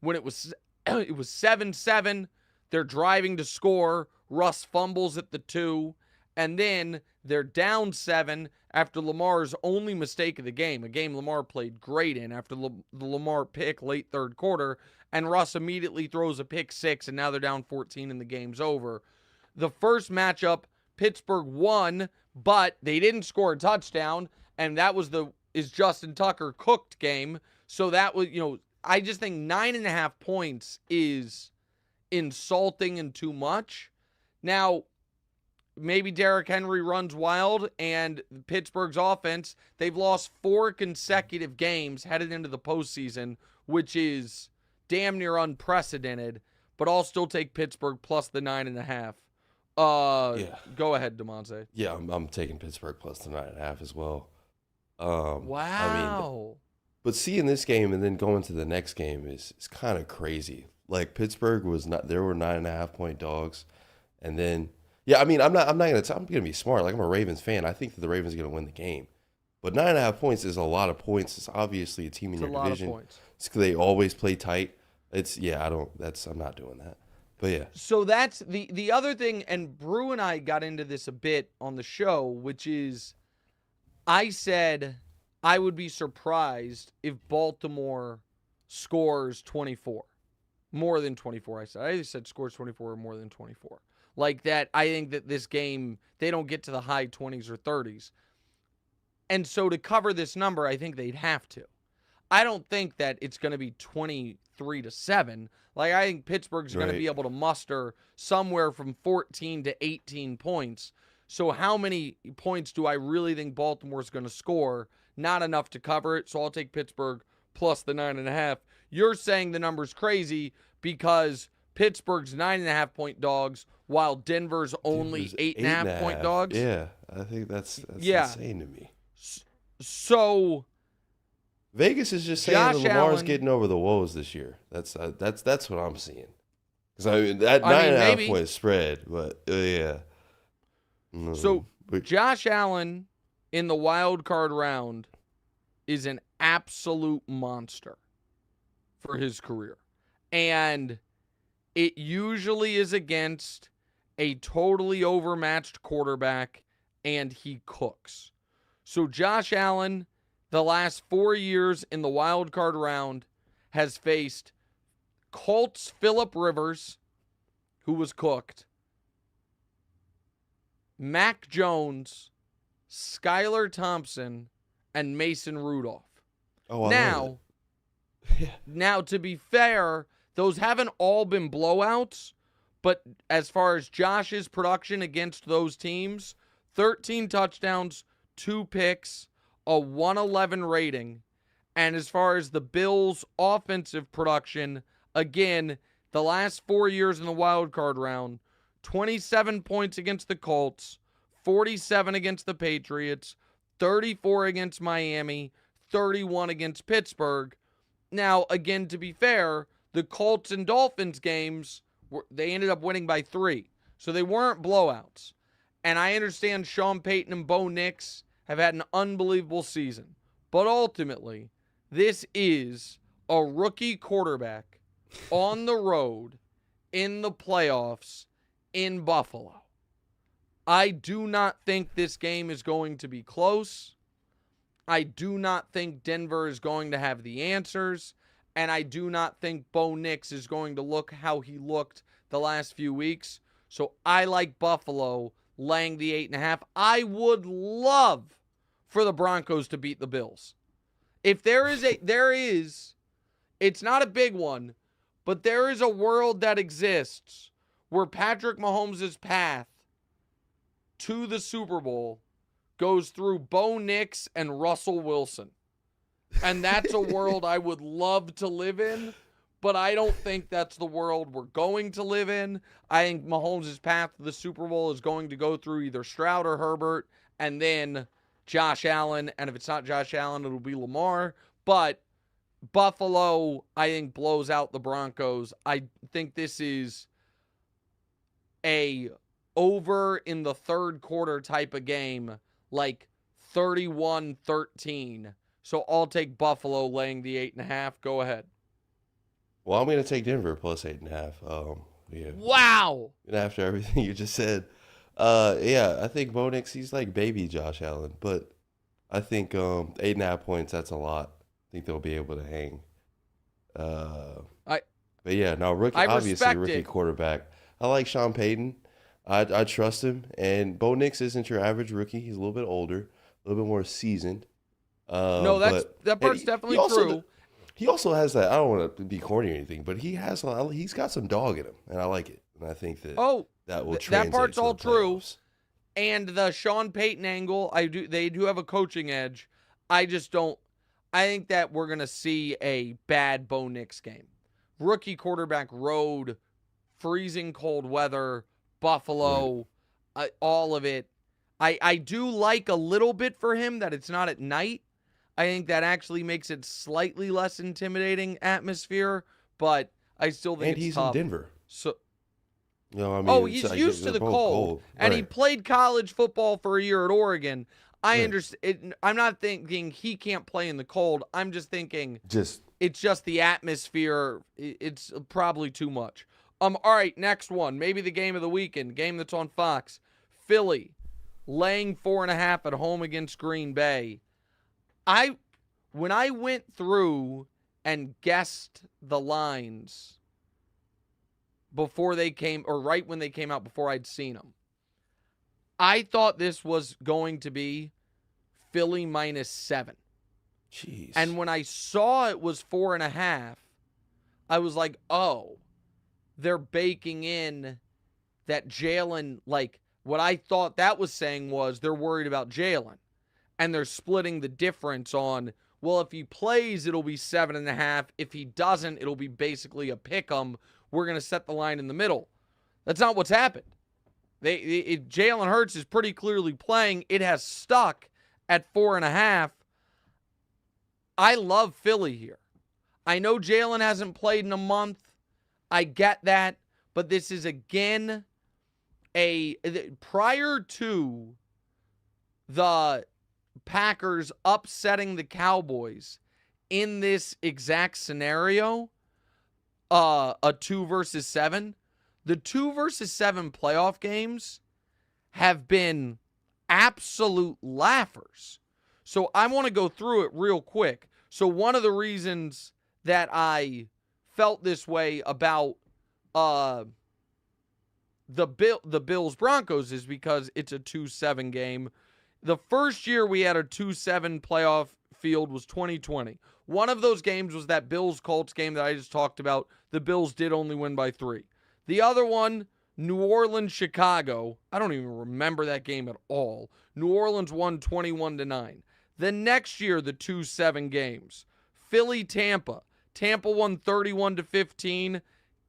A: When it was 7-7, they're driving to score, Russ fumbles at the 2, and then they're down 7 after Lamar's only mistake of the game, a game Lamar played great in after the Lamar pick late third quarter, and Russ immediately throws a pick 6, and now they're down 14 and the game's over. The first matchup, Pittsburgh won, but they didn't score a touchdown, and that was is Justin Tucker cooked game. So that was, I just think 9.5 points is insulting and too much. Now, maybe Derrick Henry runs wild, and Pittsburgh's offense, they've lost 4 consecutive games headed into the postseason, which is damn near unprecedented, but I'll still take Pittsburgh plus the 9.5. Go ahead, Damonza.
B: Yeah, I'm taking Pittsburgh plus the 9.5 as well.
A: Wow.
B: But seeing this game and then going to the next game is kind of crazy. Like Pittsburgh there were 9.5 point dogs, and then I'm gonna be smart. Like I'm a Ravens fan. I think that the Ravens are gonna win the game, but 9.5 points is a lot of points. It's obviously a team in your division. Of points. They always play tight. I'm not doing that. But yeah.
A: So that's the other thing, and Brew and I got into this a bit on the show, which is I said I would be surprised if Baltimore scores 24. More than 24, I either said scores 24 or more than 24. Like that, I think that this game, they don't get to the high 20s or 30s. And so to cover this number, I think they'd have to. I don't think that it's going to be 23-7. Like, I think Pittsburgh's going to be able to muster somewhere from 14 to 18 points. So how many points do I really think Baltimore's going to score? Not enough to cover it, so I'll take Pittsburgh plus the 9.5. You're saying the number's crazy because Pittsburgh's 9.5 point dogs, while Denver's only 8.5 point dogs.
B: Yeah, I think that's insane to me.
A: So
B: Vegas is just saying that Lamar's getting over the woes this year. That's what I'm seeing. Because that 9.5 point spread, but yeah.
A: So Josh Allen in the wild card round is an absolute monster for his career. And it usually is against a totally overmatched quarterback, and he cooks. So Josh Allen, the last 4 years in the wild card round, has faced Colts Phillip Rivers, who was cooked, Mac Jones, Skylar Thompson, and Mason Rudolph. Now, to be fair, those haven't all been blowouts, but as far as Josh's production against those teams, 13 touchdowns, 2 picks, a 111 rating. And as far as the Bills' offensive production, again, the last 4 years in the wild card round, 27 points against the Colts, 47 against the Patriots, 34 against Miami, 31 against Pittsburgh. Now, again, to be fair, the Colts and Dolphins games, they ended up winning by 3. So they weren't blowouts. And I understand Sean Payton and Bo Nix have had an unbelievable season. But ultimately, this is a rookie quarterback on the road in the playoffs in Buffalo. I do not think this game is going to be close. I do not think Denver is going to have the answers. And I do not think Bo Nix is going to look how he looked the last few weeks. So I like Buffalo laying the 8.5. I would love for the Broncos to beat the Bills. If there is, it's not a big one, but there is a world that exists where Patrick Mahomes' path to the Super Bowl goes through Bo Nix and Russell Wilson. And that's a world I would love to live in, but I don't think that's the world we're going to live in. I think Mahomes' path to the Super Bowl is going to go through either Stroud or Herbert, and then Josh Allen. And if it's not Josh Allen, it'll be Lamar. But Buffalo, I think, blows out the Broncos. I think this is a over in the third quarter type of game, like 31-13. So I'll take Buffalo laying the 8.5. Go ahead.
B: Well, I'm going to take Denver plus 8.5. Yeah.
A: Wow.
B: And after everything you just said, yeah, I think Bo Nix, he's like baby Josh Allen, but I think 8.5 points, that's a lot. I think they'll be able to hang. But yeah, now obviously rookie quarterback. I like Sean Payton. I trust him, and Bo Nix isn't your average rookie. He's a little bit older, a little bit more seasoned.
A: No, that part's definitely true.
B: He also has that. I don't want to be corny or anything, but he's got some dog in him, and I like it. And I think that that will translate.
A: That part's
B: to
A: all
B: the
A: true.
B: playoffs.
A: And the Sean Payton angle, they do have a coaching edge. I just don't. I think that we're gonna see a bad Bo Nix game. Rookie quarterback road, freezing cold weather, Buffalo, all of it. I do like a little bit for him that it's not at night. I think that actually makes it slightly less intimidating atmosphere, but I still think
B: and
A: it's
B: he's in Denver.
A: So,
B: I mean,
A: he's used to the cold. And
B: right.
A: He played college football for a year at Oregon. I understand. I'm not thinking he can't play in the cold. I'm just thinking it's just the atmosphere. It's probably too much. All right, next one. Maybe the game of the weekend, game that's on Fox. Philly laying 4.5 at home against Green Bay. When I went through and guessed the lines before they came, or right when they came out, before I'd seen them, I thought this was going to be Philly -7.
B: Jeez.
A: And when I saw it was 4.5, I was like, oh, they're baking in that Jalen, like what I thought that was saying was they're worried about Jalen. And they're splitting the difference on, well, if he plays, it'll be 7.5. If he doesn't, it'll be basically a pick 'em. We're going to set the line in the middle. That's not what's happened. Jalen Hurts is pretty clearly playing. It has stuck at 4.5. I love Philly here. I know Jalen hasn't played in a month. I get that. But this is, again, prior to the Packers upsetting the Cowboys in this exact scenario, a 2 versus 7, the 2 versus 7 playoff games have been absolute laughers. So I want to go through it real quick. So one of the reasons that I felt this way about the Bills Broncos is because it's a 2-7 game. The first year we had a 2-7 playoff field was 2020. One of those games was that Bills-Colts game that I just talked about. The Bills did only win by 3. The other one, New Orleans-Chicago. I don't even remember that game at all. New Orleans won 21-9. The next year, the 2-7 games. Philly-Tampa. Tampa won 31-15.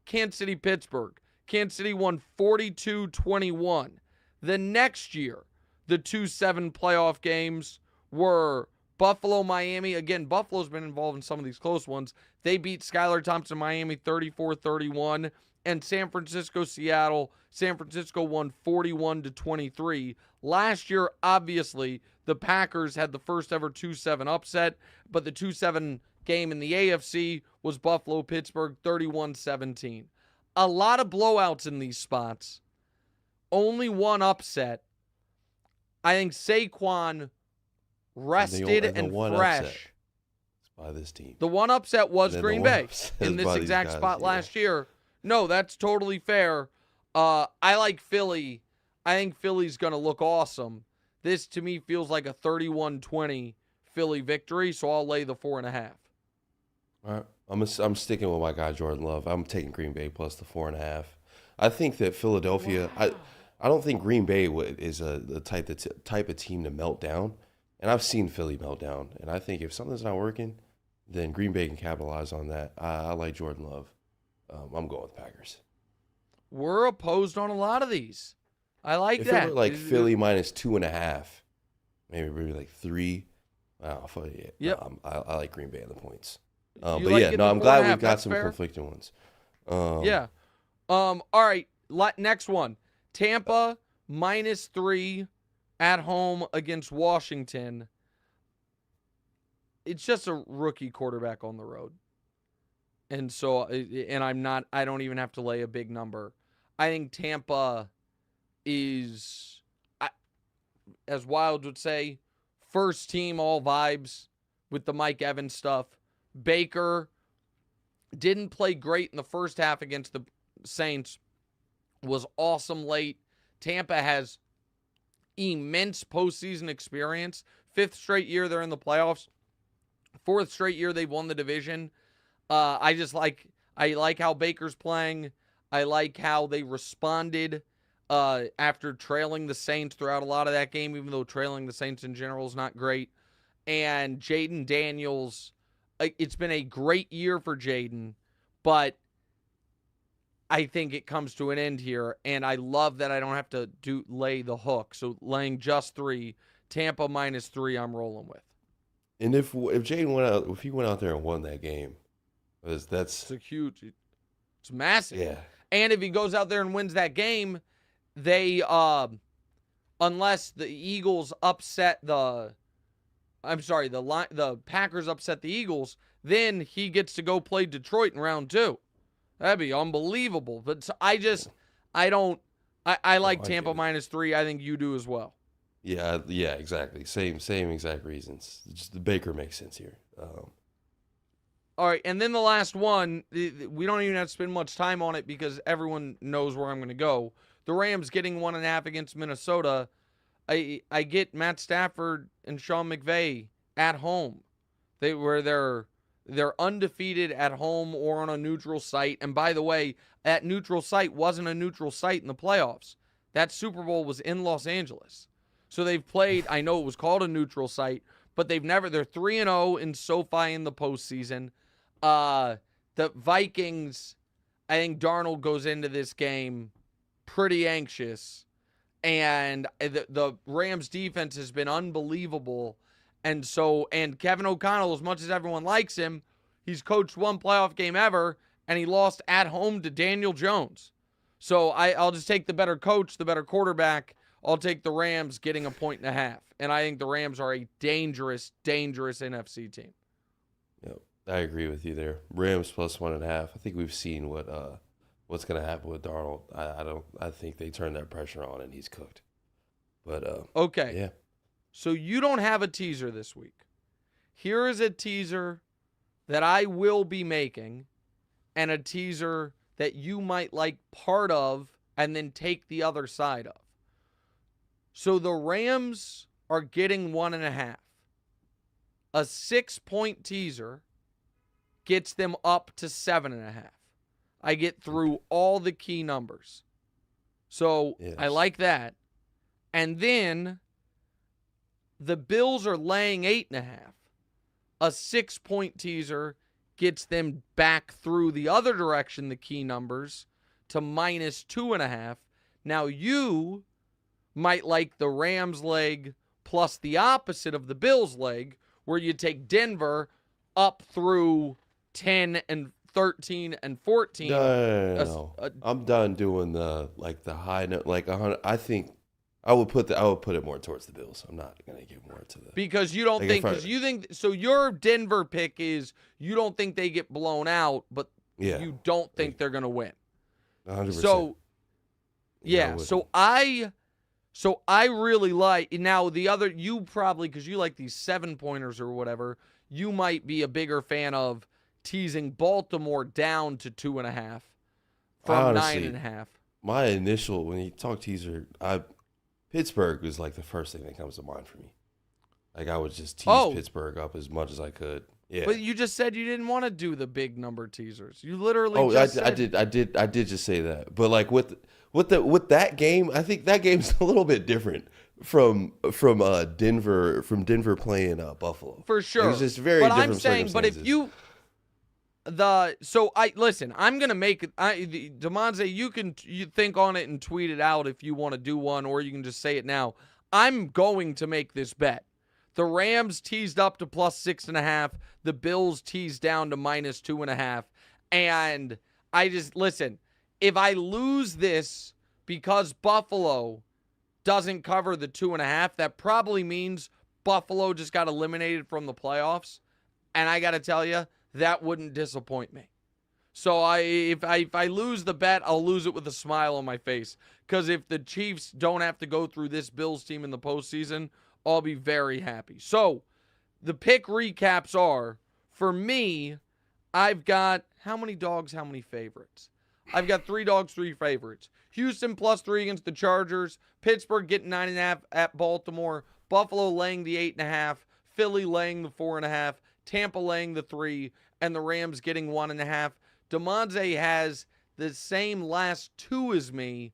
A: Kansas City-Pittsburgh. Kansas City won 42-21. The next year, the 2-7 playoff games were Buffalo-Miami. Again, Buffalo's been involved in some of these close ones. They beat Skylar Thompson-Miami 34-31. And San Francisco-Seattle. San Francisco won 41-23. Last year, obviously, the Packers had the first ever 2-7 upset. But the 2-7 game in the AFC was Buffalo-Pittsburgh 31-17. A lot of blowouts in these spots. Only one upset. I think Saquon rested and fresh.
B: By this team.
A: The one upset was Green Bay in this exact spot last year. No, that's totally fair. I like Philly. I think Philly's going to look awesome. This, to me, feels like a 31-20 Philly victory, so I'll lay the 4.5.
B: All right. I'm sticking with my guy, Jordan Love. I'm taking Green Bay plus the 4.5. I think that Philadelphia, I don't think Green Bay is the type of team to melt down. And I've seen Philly melt down. And I think if something's not working, then Green Bay can capitalize on that. I like Jordan Love. I'm going with Packers.
A: We're opposed on a lot of these. I like
B: if
A: that.
B: It were like Philly minus 2.5, maybe like 3. Wow, yeah.
A: Yep.
B: I like Green Bay in the points. But
A: like
B: yeah,
A: it
B: no,
A: the
B: I'm
A: 4.5?
B: glad we've got
A: That's
B: some
A: fair.
B: conflicting ones.
A: Yeah. All right. Next one. Tampa -3 at home against Washington. It's just a rookie quarterback on the road. And so, I don't even have to lay a big number. I think Tampa is, as Wild would say, first team all vibes with the Mike Evans stuff. Baker didn't play great in the first half against the Saints, was awesome late. Tampa has immense postseason experience. 5th straight year they're in the playoffs. 4th straight year they've won the division. I like how Baker's playing. I like how they responded after trailing the Saints throughout a lot of that game, even though trailing the Saints in general is not great. And Jaden Daniels, it's been a great year for Jaden, but I think it comes to an end here, and I love that I don't have to lay the hook. So laying just 3, Tampa -3, I'm rolling with.
B: And if Jaden went out, if he went out there and won that game, that's
A: It's massive.
B: yeah.
A: And if he goes out there and wins that game, they unless the Eagles upset the Packers upset the Eagles, then he gets to go play Detroit in round 2. That'd be unbelievable. But I like Tampa -3. I think you do as well.
B: Yeah, exactly. Same exact reasons. Just the Baker makes sense here.
A: All right, and then the last one, we don't even have to spend much time on it because everyone knows where I'm going to go. The Rams getting 1.5 against Minnesota. I get Matt Stafford and Sean McVay at home. They're undefeated at home or on a neutral site. And by the way, that neutral site wasn't a neutral site in the playoffs. That Super Bowl was in Los Angeles. So they've played, I know it was called a neutral site, but they're 3-0 in SoFi in the postseason. The Vikings, I think Darnold goes into this game pretty anxious. And the Rams defense has been unbelievable. And Kevin O'Connell, as much as everyone likes him, he's coached one playoff game ever, and he lost at home to Daniel Jones. So I'll just take the better coach, the better quarterback. I'll take the Rams getting 1.5. And I think the Rams are a dangerous, dangerous NFC team.
B: Yep, I agree with you there. Rams +1.5. I think we've seen what's going to happen with Darnold. I think they turn that pressure on and he's cooked. But
A: okay.
B: Yeah.
A: So you don't have a teaser this week. Here is a teaser that I will be making and a teaser that you might like part of and then take the other side of. So the Rams are getting 1.5. A 6-point teaser gets them up to 7.5. I get through all the key numbers. So
B: Yes.
A: I like that. And then the Bills are laying 8.5. A 6-point teaser gets them back through the other direction, the key numbers, to -2.5. Now you might like the Rams leg plus the opposite of the Bills leg, where you take Denver up through 10 and 13 and 14.
B: No. I'm done doing the high note, like 100. I think I would put it more towards the Bills. I'm not gonna give more to the
A: because you don't you think so. Your Denver pick is you don't think they get blown out, but you don't think they're gonna win.
B: 100%.
A: So yeah, so I really like now the other you probably because you like these 7-pointers or whatever. You might be a bigger fan of teasing Baltimore down to 2.5 from 9.5.
B: My initial when you talk teaser, Pittsburgh was like the first thing that comes to mind for me. Like I would just tease Pittsburgh up as much as I could. Yeah.
A: But you just said you didn't want to do the big number teasers. You literally
B: I did just say that. But like with that game, I think that game's a little bit different from Denver playing Buffalo.
A: For sure.
B: It's just very different.
A: I'm saying, but if you I'm gonna make Damonza, you think on it and tweet it out if you want to do one, or you can just say it now. I'm going to make this bet The Rams teased up to plus 6.5. The Bills teased down to minus 2.5. And listen, if I lose this because Buffalo doesn't cover the 2.5, that probably means Buffalo just got eliminated from the playoffs. And I got to tell you, that wouldn't disappoint me. So if I lose the bet, I'll lose it with a smile on my face. Because if the Chiefs don't have to go through this Bills team in the postseason, I'll be very happy. So the pick recaps are, for me, I've got how many dogs, how many favorites? I've got 3 dogs, 3 favorites. Houston plus 3 against the Chargers. Pittsburgh getting 9.5 at Baltimore. Buffalo laying the 8.5. Philly laying the 4.5. Tampa laying the 3. And the Rams getting 1.5. Damonza has the same last 2 as me,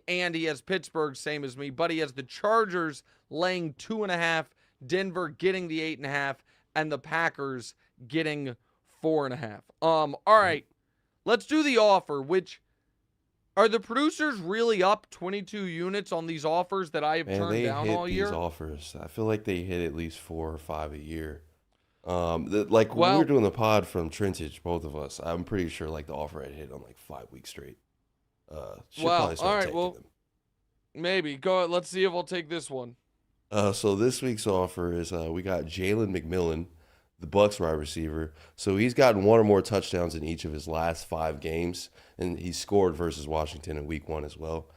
A: and he has Pittsburgh same as me, but he has the Chargers laying 2.5, Denver getting the 8.5, and the Packers getting 4.5. All right, let's do the offer, which are the producers really up 22 units on these offers that I have turned down all year?
B: These offers. I feel like they hit at least 4 or 5 a year. When we were doing the pod from Trintage, both of us, I'm pretty sure like the offer had hit on like 5 weeks straight.
A: All right, well, maybe. Go ahead. Let's see if I'll take this one.
B: So this week's offer is we got Jalen McMillan, the Bucs wide receiver. So he's gotten 1 or more touchdowns in each of his last 5 games, and he scored versus Washington in week 1 as well.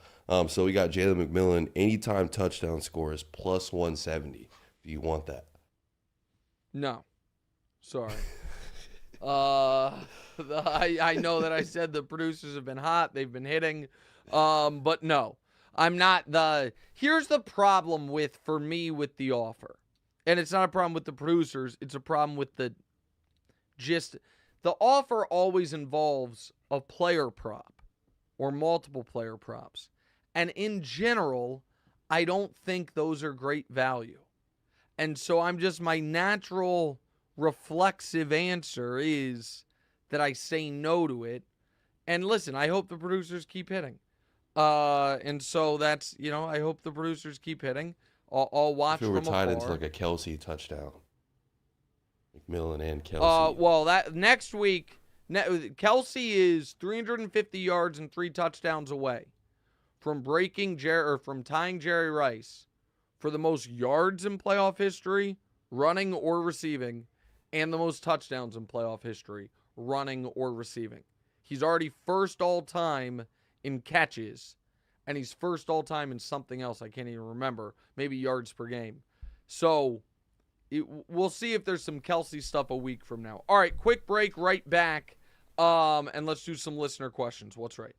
B: So we got Jalen McMillan, anytime touchdown score is plus 170. Do you want that?
A: No. Sorry. I know that I said the producers have been hot. They've been hitting. But no. I'm not here's the problem for me with the offer. And it's not a problem with the producers. It's a problem with the offer always involves a player prop or multiple player props. And in general, I don't think those are great value. And so my natural reflexive answer is that I say no to it. And listen, I hope the producers keep hitting. And so that's, I hope the producers keep hitting. I'll watch from afar.
B: If it were tied into like a Kelsey touchdown. McMillan and Kelsey.
A: Well, that next week, Kelsey is 350 yards and 3 touchdowns away from tying Jerry Rice for the most yards in playoff history, running or receiving, and the most touchdowns in playoff history, running or receiving. He's already first all-time in catches, and he's first all-time in something else I can't even remember, maybe yards per game. So we'll see if there's some Kelsey stuff a week from now. All right, quick break, right back, and let's do some listener questions. What's right?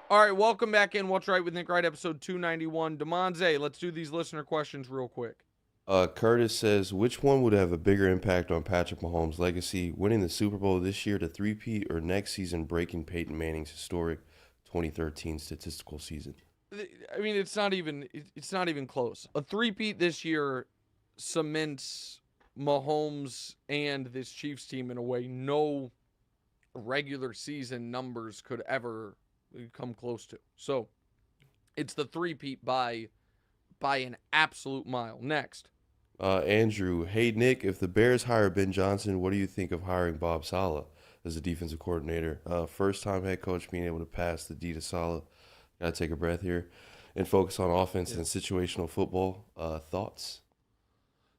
A: All right, welcome back in. What's Right with Nick Wright, episode 291. Damonza, let's do these listener questions real quick.
B: Curtis says, which one would have a bigger impact on Patrick Mahomes' legacy, winning the Super Bowl this year to three-peat or next season breaking Peyton Manning's historic 2013 statistical season?
A: I mean, it's not even close. A three-peat this year cements Mahomes and this Chiefs team in a way no regular season numbers could ever come close to. So it's the three-peat by an absolute mile. Next.
B: Andrew, hey Nick, if the Bears hire Ben Johnson, what do you think of hiring Bob Saleh as a defensive coordinator? First-time head coach being able to pass the D to Saleh. Gotta take a breath here and focus on offense and situational football. Thoughts?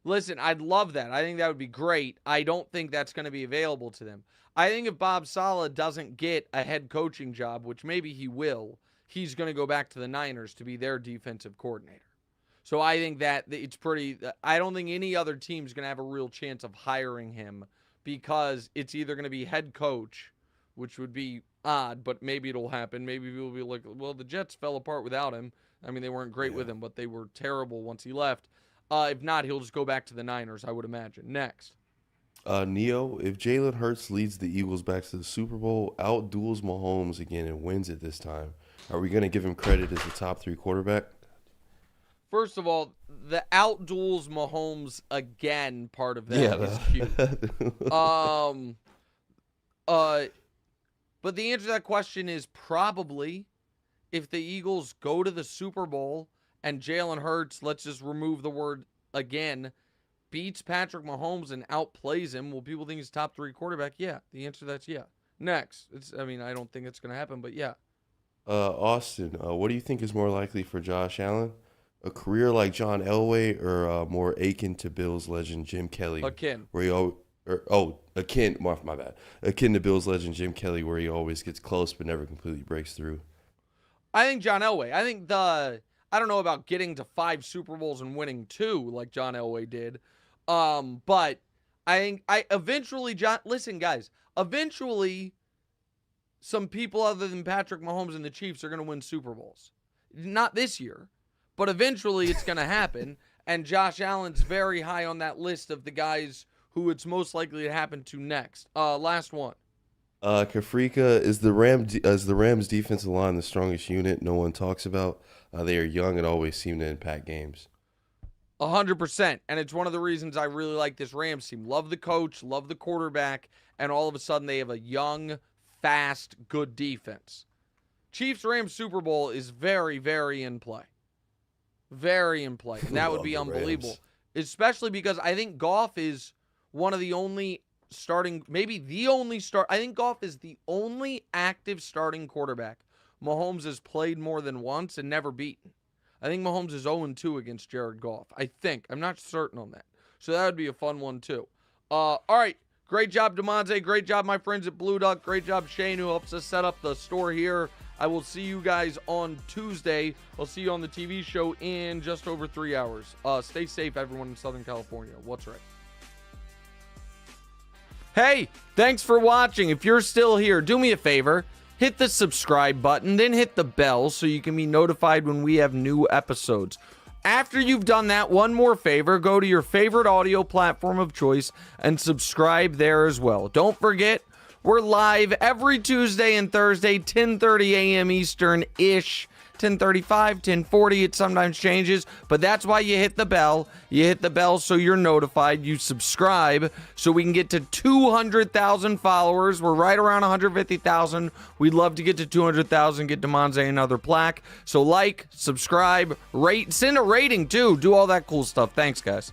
A: Listen, I'd love that. I think that would be great. I don't think that's going to be available to them. I think if Bob Saleh doesn't get a head coaching job, which maybe he will, he's going to go back to the Niners to be their defensive coordinator. So I think that it's pretty – I don't think any other team's going to have a real chance of hiring him because it's either going to be head coach, which would be odd, but maybe it'll happen. Maybe people will be like, well, the Jets fell apart without him. I mean, they weren't great with him, but they were terrible once he left. If not, he'll just go back to the Niners, I would imagine. Next.
B: Neo, if Jalen Hurts leads the Eagles back to the Super Bowl, outduels Mahomes again and wins it this time, are we going to give him credit as the top 3 quarterback?
A: First of all, the outduels Mahomes again part of that is cute. But the answer to that question is probably if the Eagles go to the Super Bowl and Jalen Hurts, let's just remove the word again, beats Patrick Mahomes and outplays him, will people think he's top 3 quarterback? Yeah. The answer to that's yeah. Next. I don't think it's going to happen, but yeah.
B: Austin, what do you think is more likely for Josh Allen? A career like John Elway or more akin to Bills legend Jim Kelly?
A: Akin.
B: Akin. My bad. Akin to Bills legend Jim Kelly, where he always gets close but never completely breaks through.
A: I think John Elway. I think I don't know about getting to 5 Super Bowls and winning 2 like John Elway did. But I think eventually some people other than Patrick Mahomes and the Chiefs are going to win Super Bowls. Not this year, but eventually it's going to happen. And Josh Allen's very high on that list of the guys who it's most likely to happen to next. Last one.
B: Kafrika, is the Rams defensive line the strongest unit no one talks about? They are young and always seem to impact games.
A: 100%. And it's one of the reasons I really like this Rams team. Love the coach, love the quarterback, and all of a sudden they have a young, fast, good defense. Chiefs-Rams Super Bowl is very, very in play. Very in play. And that would be unbelievable.
B: Rams.
A: Especially because I think Goff is one of the only starting, maybe the only start. I think Goff is the only active starting quarterback Mahomes has played more than once and never beaten. I think Mahomes is 0-2 against Jared Goff. I think. I'm not certain on that. So that would be a fun one, too. All right. Great job, Damonza. Great job, my friends at Blue Duck. Great job, Shane, who helps us set up the store here. I will see you guys on Tuesday. I'll see you on the TV show in just over 3 hours. Stay safe, everyone in Southern California. What's right? Hey, thanks for watching. If you're still here, do me a favor. Hit the subscribe button, then hit the bell so you can be notified when we have new episodes. After you've done that, one more favor, go to your favorite audio platform of choice and subscribe there as well. Don't forget, we're live every Tuesday and Thursday, 10:30 a.m. Eastern-ish. 10:35, 10:40, it sometimes changes, but that's why you hit the bell. You hit the bell so you're notified. You subscribe so we can get to 200,000 followers. We're right around 150,000. We'd love to get to 200,000, get Damonza another plaque. So like, subscribe, rate, send a rating too. Do all that cool stuff. Thanks, guys.